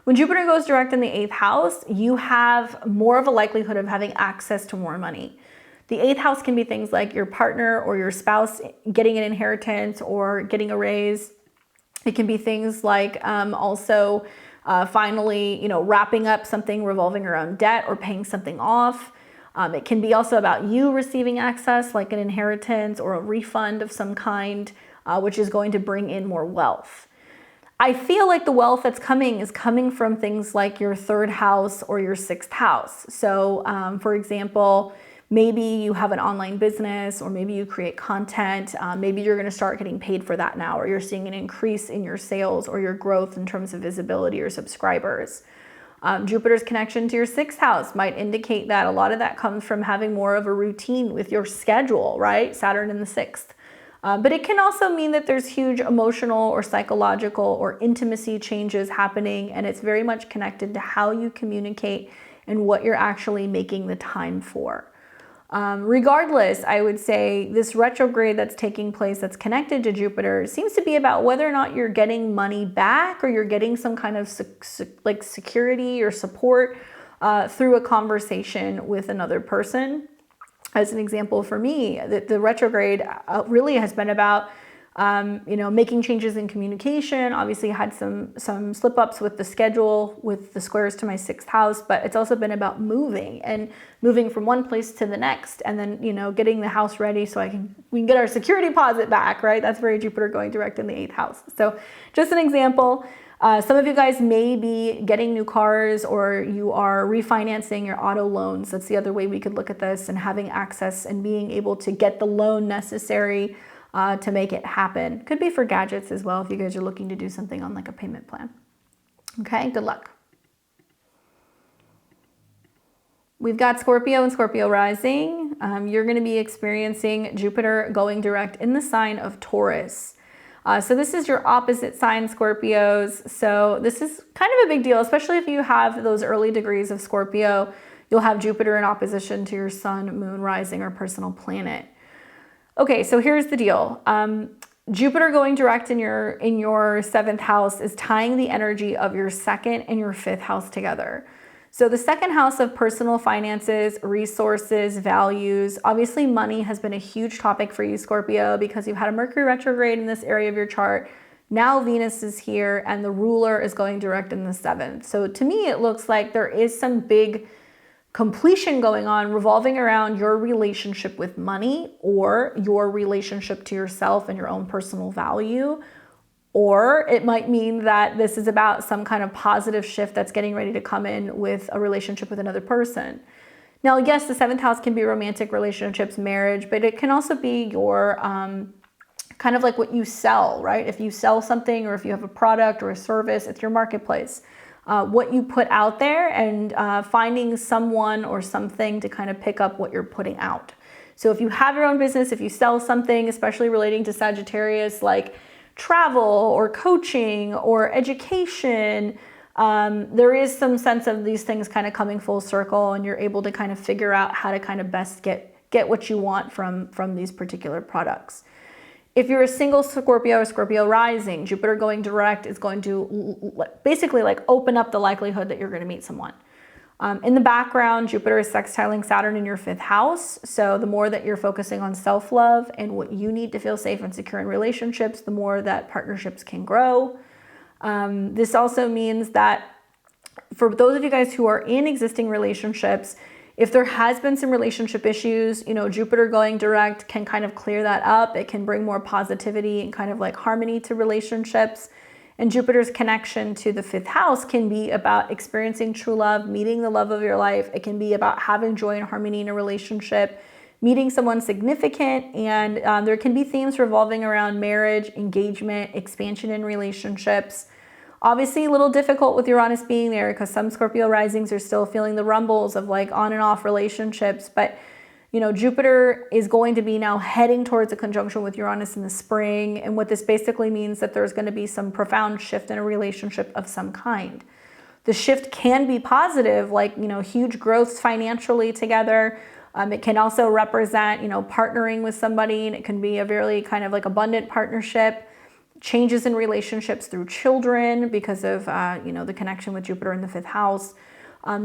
When Jupiter goes direct in the 8th house, you have more of a likelihood of having access to more money. The 8th house can be things like your partner or your spouse getting an inheritance or getting a raise. It can be things like also finally, wrapping up something revolving around debt or paying something off. It can be also about you receiving access, like an inheritance or a refund of some kind, which is going to bring in more wealth. I feel like the wealth that's coming is coming from things like your 3rd house or your 6th house. So, for example, maybe you have an online business, or maybe you create content. Maybe you're going to start getting paid for that now, or you're seeing an increase in your sales or your growth in terms of visibility or subscribers. Jupiter's connection to your 6th house might indicate that a lot of that comes from having more of a routine with your schedule, right? Saturn in the 6th. But it can also mean that there's huge emotional or psychological or intimacy changes happening, and it's very much connected to how you communicate and what you're actually making the time for. Regardless, I would say this retrograde that's taking place that's connected to Jupiter seems to be about whether or not you're getting money back, or you're getting some kind of security or support through a conversation with another person. as an example for me, the retrograde really has been about making changes in communication. Obviously had some slip ups with the schedule, with the squares to my 6th house, but it's also been about moving from one place to the next, and then, getting the house ready so we can get our security deposit back, right? That's very Jupiter going direct in the 8th house. So just an example. Some of you guys may be getting new cars, or you are refinancing your auto loans. That's the other way we could look at this, and having access and being able to get the loan necessary to make it happen. Could be for gadgets as well if you guys are looking to do something on like a payment plan. Okay, good luck. We've got Scorpio and Scorpio rising. You're going to be experiencing Jupiter going direct in the sign of Taurus. So this is your opposite sign, Scorpios. So this is kind of a big deal, especially if you have those early degrees of Scorpio. You'll have Jupiter in opposition to your sun, moon, rising, or personal planet. Okay, so here's the deal. Jupiter going direct in your 7th house is tying the energy of your 2nd and your 5th house together. So the 2nd house of personal finances, resources, values, obviously money has been a huge topic for you, Scorpio, because you've had a Mercury retrograde in this area of your chart. Now Venus is here and the ruler is going direct in the 7th. So to me, it looks like there is some big completion going on revolving around your relationship with money, or your relationship to yourself and your own personal value. Or it might mean that this is about some kind of positive shift that's getting ready to come in with a relationship with another person. Now, yes, the 7th house can be romantic relationships, marriage, but it can also be your kind of like what you sell, right? If you sell something, or if you have a product or a service, it's your marketplace. What you put out there, and finding someone or something to kind of pick up what you're putting out. So if you have your own business, if you sell something, especially relating to Sagittarius, like travel or coaching or education, there is some sense of these things kind of coming full circle, and you're able to kind of figure out how to kind of best get what you want from these particular products. If you're a single Scorpio or Scorpio rising, Jupiter going direct is going to basically like open up the likelihood that you're going to meet someone. In the background, Jupiter is sextiling Saturn in your 5th house. So the more that you're focusing on self-love and what you need to feel safe and secure in relationships, the more that partnerships can grow. This also means that for those of you guys who are in existing relationships, if there has been some relationship issues, Jupiter going direct can kind of clear that up. It can bring more positivity and kind of like harmony to relationships. And Jupiter's connection to the 5th house can be about experiencing true love, meeting the love of your life. It can be about having joy and harmony in a relationship, meeting someone significant, and there can be themes revolving around marriage, engagement, expansion in relationships. Obviously a little difficult with Uranus being there, because some Scorpio risings are still feeling the rumbles of like on and off relationships. But Jupiter is going to be now heading towards a conjunction with Uranus in the spring. And what this basically means that there's going to be some profound shift in a relationship of some kind. The shift can be positive, like, huge growth financially together. It can also represent, partnering with somebody, and it can be a very kind of like abundant partnership. Changes in relationships through children because of, the connection with Jupiter in the 5th house.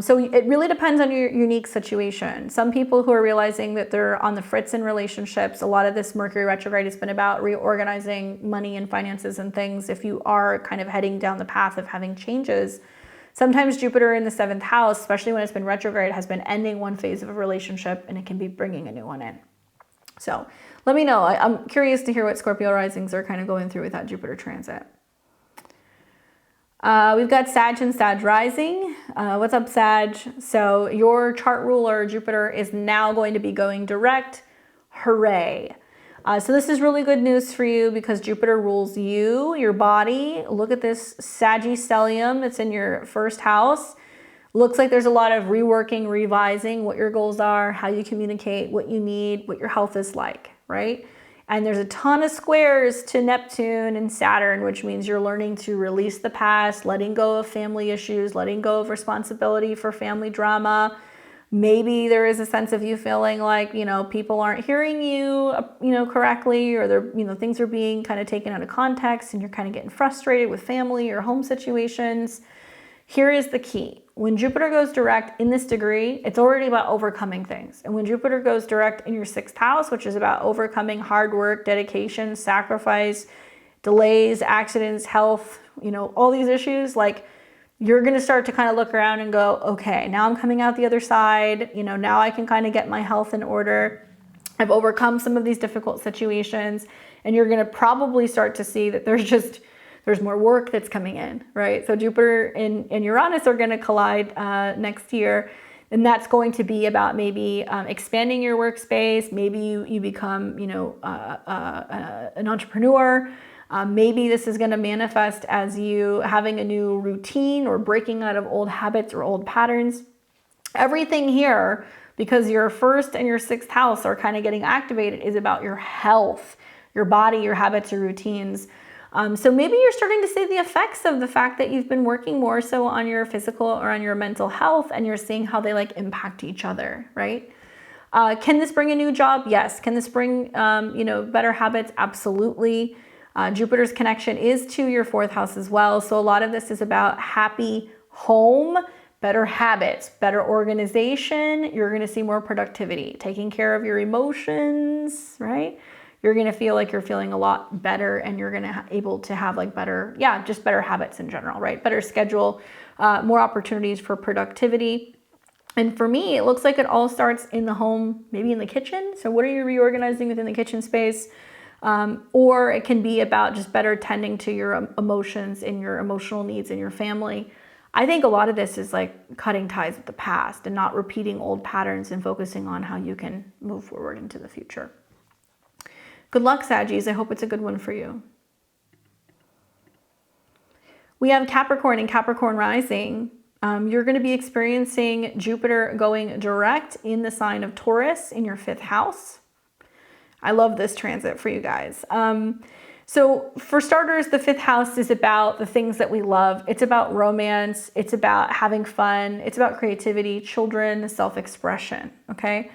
So it really depends on your unique situation. Some people who are realizing that they're on the fritz in relationships, a lot of this Mercury retrograde has been about reorganizing money and finances and things. If you are kind of heading down the path of having changes, sometimes Jupiter in the 7th house, especially when it's been retrograde, has been ending one phase of a relationship, and it can be bringing a new one in. So let me know. I'm curious to hear what Scorpio risings are kind of going through with that Jupiter transit. We've got Sag and Sag rising. What's up, Sag? So your chart ruler, Jupiter, is now going to be going direct. Hooray. So this is really good news for you, because Jupiter rules you, your body. Look at this Sagittarius. It's in your 1st house. Looks like there's a lot of reworking, revising what your goals are, how you communicate, what you need, what your health is like, right? And there's a ton of squares to Neptune and Saturn, which means you're learning to release the past, letting go of family issues, letting go of responsibility for family drama. Maybe there is a sense of you feeling like, people aren't hearing you, correctly, or they're, things are being kind of taken out of context, and you're kind of getting frustrated with family or home situations. Here is the key. When Jupiter goes direct in this degree, it's already about overcoming things. And when Jupiter goes direct in your 6th house, which is about overcoming hard work, dedication, sacrifice, delays, accidents, health, all these issues, like you're going to start to kind of look around and go, okay, now I'm coming out the other side. Now I can kind of get my health in order. I've overcome some of these difficult situations, and you're going to probably start to see that there's more work that's coming in, right? So Jupiter and Uranus are going to collide next year, and that's going to be about maybe expanding your workspace. Maybe you become, an entrepreneur. Maybe this is going to manifest as you having a new routine or breaking out of old habits or old patterns. Everything here, because your 1st and your 6th house are kind of getting activated, is about your health, your body, your habits, your routines. So maybe you're starting to see the effects of the fact that you've been working more so on your physical or on your mental health, and you're seeing how they like impact each other, right? Can this bring a new job? Yes. Can this bring, better habits? Absolutely. Jupiter's connection is to your 4th house as well. So a lot of this is about happy home, better habits, better organization. You're going to see more productivity, taking care of your emotions, right? You're going to feel like you're feeling a lot better, and you're going to able to have like better habits in general, right? Better schedule, more opportunities for productivity. And for me, it looks like it all starts in the home, maybe in the kitchen. So what are you reorganizing within the kitchen space? Or it can be about just better tending to your emotions and your emotional needs in your family. I think a lot of this is like cutting ties with the past and not repeating old patterns and focusing on how you can move forward into the future. Good luck, Saggies. I hope it's a good one for you. We have Capricorn and Capricorn rising. You're going to be experiencing Jupiter going direct in the sign of Taurus in your 5th house. I love this transit for you guys. So for starters, the 5th house is about the things that we love. It's about romance. It's about having fun. It's about creativity, children, self-expression, okay?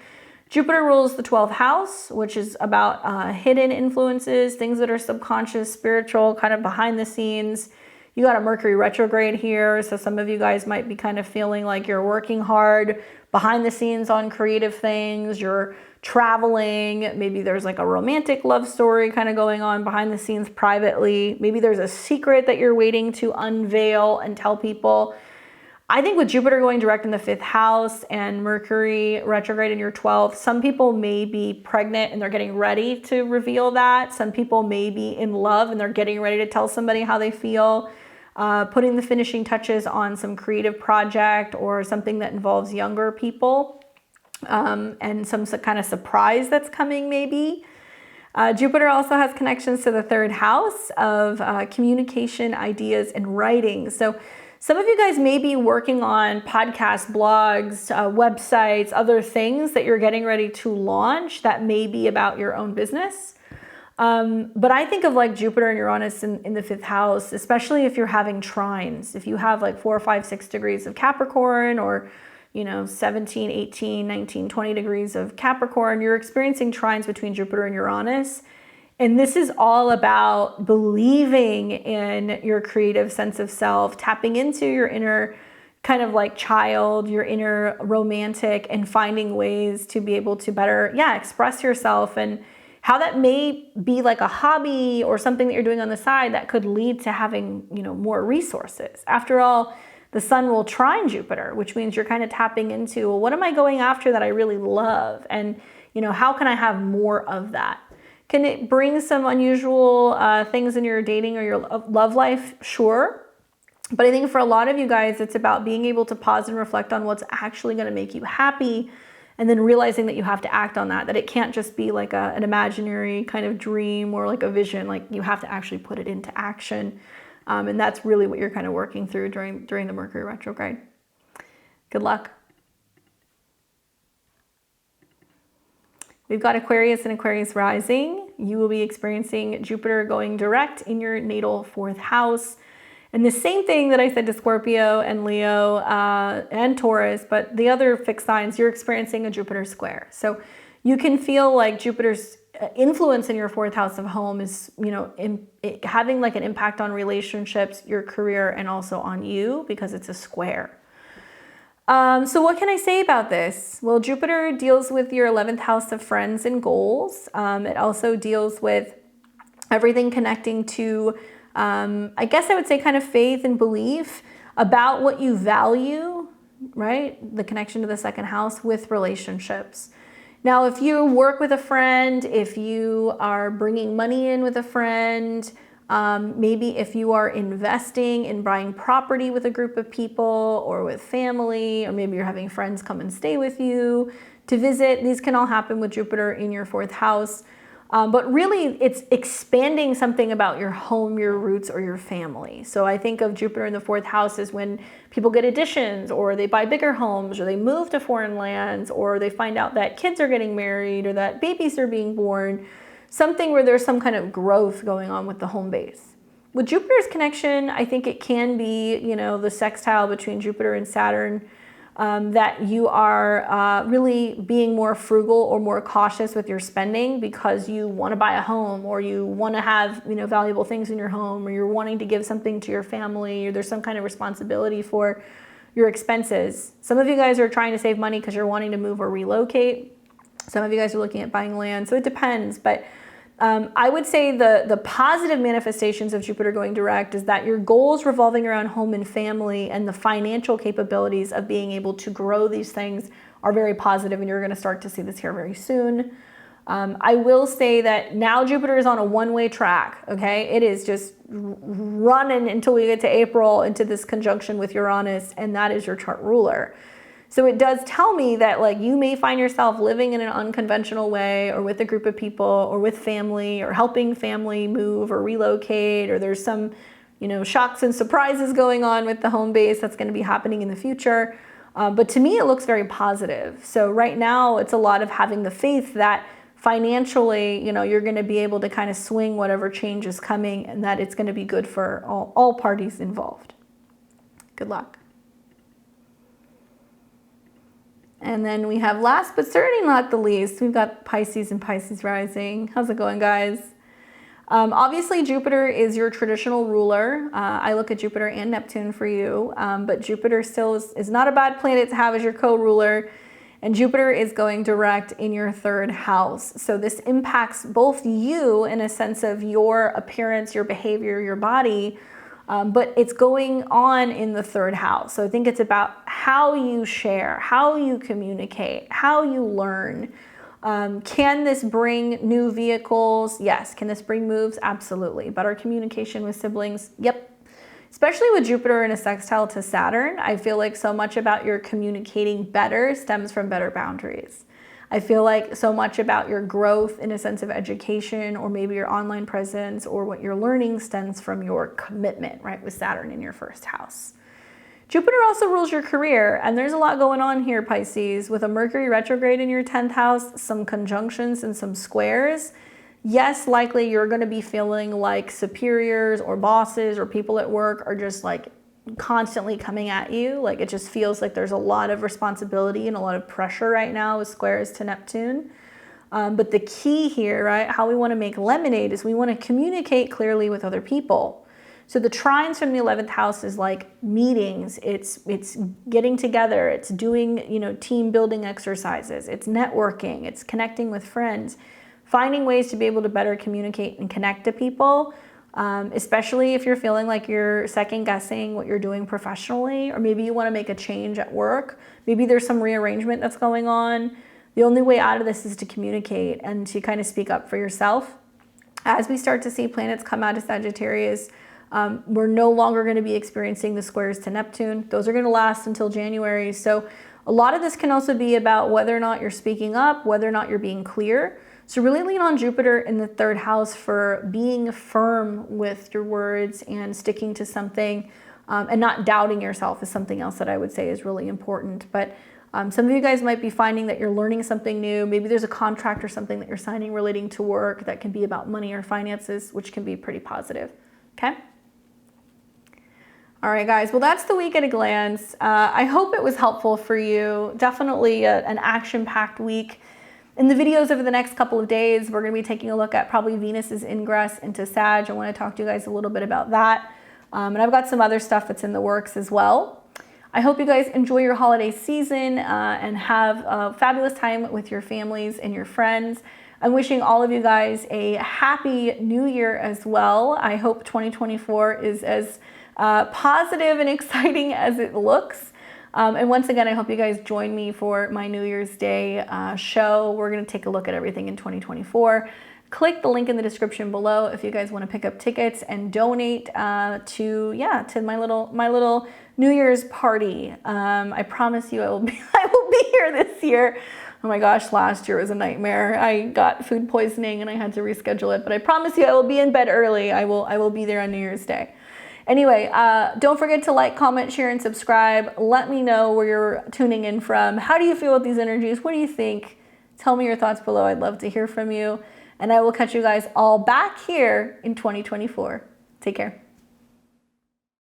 Jupiter rules the 12th house, which is about hidden influences, things that are subconscious, spiritual, kind of behind the scenes. You got a Mercury retrograde here, so some of you guys might be kind of feeling like you're working hard behind the scenes on creative things. You're traveling. Maybe there's like a romantic love story kind of going on behind the scenes privately. Maybe there's a secret that you're waiting to unveil and tell people. I think with Jupiter going direct in the 5th house and Mercury retrograde in your 12th, some people may be pregnant and they're getting ready to reveal that. Some people may be in love and they're getting ready to tell somebody how they feel. Putting the finishing touches on some creative project or something that involves younger people, and some kind of surprise that's coming maybe. Jupiter also has connections to the 3rd house of communication, ideas, and writing. So some of you guys may be working on podcasts, blogs, websites, other things that you're getting ready to launch that may be about your own business. But I think of like Jupiter and Uranus in the 5th house, especially if you're having trines. If you have like 4, 5, 6 degrees of Capricorn, or 17, 18, 19, 20 degrees of Capricorn, you're experiencing trines between Jupiter and Uranus. And this is all about believing in your creative sense of self, tapping into your inner kind of like child, your inner romantic, and finding ways to be able to better, express yourself, and how that may be like a hobby or something that you're doing on the side that could lead to having, more resources. After all, the sun will trine Jupiter, which means you're kind of tapping into, well, what am I going after that I really love? And, how can I have more of that? Can it bring some unusual things in your dating or your love life? Sure. But I think for a lot of you guys, it's about being able to pause and reflect on what's actually going to make you happy, and then realizing that you have to act on that it can't just be like an imaginary kind of dream or like a vision. Like you have to actually put it into action. And that's really what you're kind of working through during the Mercury retrograde. Good luck. We've got Aquarius and Aquarius rising. You will be experiencing Jupiter going direct in your natal 4th house. And the same thing that I said to Scorpio and Leo and Taurus, but the other fixed signs, you're experiencing a Jupiter square. So you can feel like Jupiter's influence in your 4th house of home is, having like an impact on relationships, your career, and also on you, because it's a square. So what can I say about this? Well, Jupiter deals with your 11th house of friends and goals. It also deals with everything connecting to, I guess I would say kind of faith and belief about what you value, right? The connection to the second house with relationships. Now, if you work with a friend, if you are bringing money in with a friend, maybe if you are investing in buying property with a group of people or with family, or maybe you're having friends come and stay with you to visit, these can all happen with Jupiter in your 4th house. But really, it's expanding something about your home, your roots, or your family. So I think of Jupiter in the 4th house as when people get additions, or they buy bigger homes, or they move to foreign lands, or they find out that kids are getting married, or that babies are being born. Something where there's some kind of growth going on with the home base. With Jupiter's connection, I think it can be, you know, the sextile between Jupiter and Saturn, that you are really being more frugal or more cautious with your spending because you want to buy a home, or you want to have, you know, valuable things in your home, or you're wanting to give something to your family, or there's some kind of responsibility for your expenses. Some of you guys are trying to save money because you're wanting to move or relocate. Some of you guys are looking at buying land, so it depends. But I would say the positive manifestations of Jupiter going direct is that your goals revolving around home and family and the financial capabilities of being able to grow these things are very positive, and you're going to start to see this here very soon. I will say that now Jupiter is on a one-way track, okay? It is just running until we get to April into this conjunction with Uranus, and that is your chart ruler. So it does tell me that, like, you may find yourself living in an unconventional way, or with a group of people, or with family, or helping family move or relocate, or there's some, you know, shocks and surprises going on with the home base that's going to be happening in the future. But to me, it looks very positive. So right now, it's a lot of having the faith that financially, you know, you're going to be able to kind of swing whatever change is coming, and that it's going to be good for all parties involved. Good luck. And then we have, last but certainly not the least, we've got Pisces and Pisces rising. How's it going, guys? Obviously, Jupiter is your traditional ruler. I look at Jupiter and Neptune for you, but Jupiter still is not a bad planet to have as your co-ruler. And Jupiter is going direct in your 3rd house. So this impacts both you in a sense of your appearance, your behavior, your body, but it's going on in the 3rd house. So I think it's about how you share, how you communicate, how you learn. Can this bring new vehicles? Yes. Can this bring moves? Absolutely. Better communication with siblings? Yep. Especially with Jupiter in a sextile to Saturn, I feel like so much about your communicating better stems from better boundaries. I feel like so much about your growth in a sense of education, or maybe your online presence, or what you're learning stems from your commitment, right, with Saturn in your 1st house. Jupiter also rules your career, and there's a lot going on here, Pisces, with a Mercury retrograde in your 10th house, some conjunctions and some squares. Yes, likely you're going to be feeling like superiors or bosses or people at work are just like constantly coming at you. Like, it just feels like there's a lot of responsibility and a lot of pressure right now with squares to Neptune. But the key here, right, how we want to make lemonade is we want to communicate clearly with other people. So the trines from the 11th house is like meetings, it's getting together, it's doing, you know, team building exercises, it's networking, it's connecting with friends, finding ways to be able to better communicate and connect to people, especially if you're feeling like you're second guessing what you're doing professionally, or maybe you want to make a change at work. Maybe there's some rearrangement that's going on. The only way out of this is to communicate and to kind of speak up for yourself. As we start to see planets come out of Sagittarius, we're no longer going to be experiencing the squares to Neptune. Those are going to last until January. So a lot of this can also be about whether or not you're speaking up, whether or not you're being clear. So really lean on Jupiter in the 3rd house for being firm with your words and sticking to something, and not doubting yourself is something else that I would say is really important. But some of you guys might be finding that you're learning something new. Maybe there's a contract or something that you're signing relating to work that can be about money or finances, which can be pretty positive. Okay? All right, guys. Well, that's the week at a glance. I hope it was helpful for you. Definitely an action-packed week. In the videos over the next couple of days, we're going to be taking a look at probably Venus's ingress into Sag. I want to talk to you guys a little bit about that. And I've got some other stuff that's in the works as well. I hope you guys enjoy your holiday season and have a fabulous time with your families and your friends. I'm wishing all of you guys a happy new year as well. I hope 2024 is as positive and exciting as it looks. And once again, I hope you guys join me for my New Year's Day show. We're going to take a look at everything in 2024. Click the link in the description below if you guys want to pick up tickets and donate to my little New Year's party. I promise you I will be here this year. Oh my gosh, last year was a nightmare. I got food poisoning and I had to reschedule it, but I promise you I will be in bed early. I will be there on New Year's Day. Anyway, don't forget to like, comment, share, and subscribe. Let me know where you're tuning in from. How do you feel with these energies? What do you think? Tell me your thoughts below. I'd love to hear from you. And I will catch you guys all back here in 2024. Take care.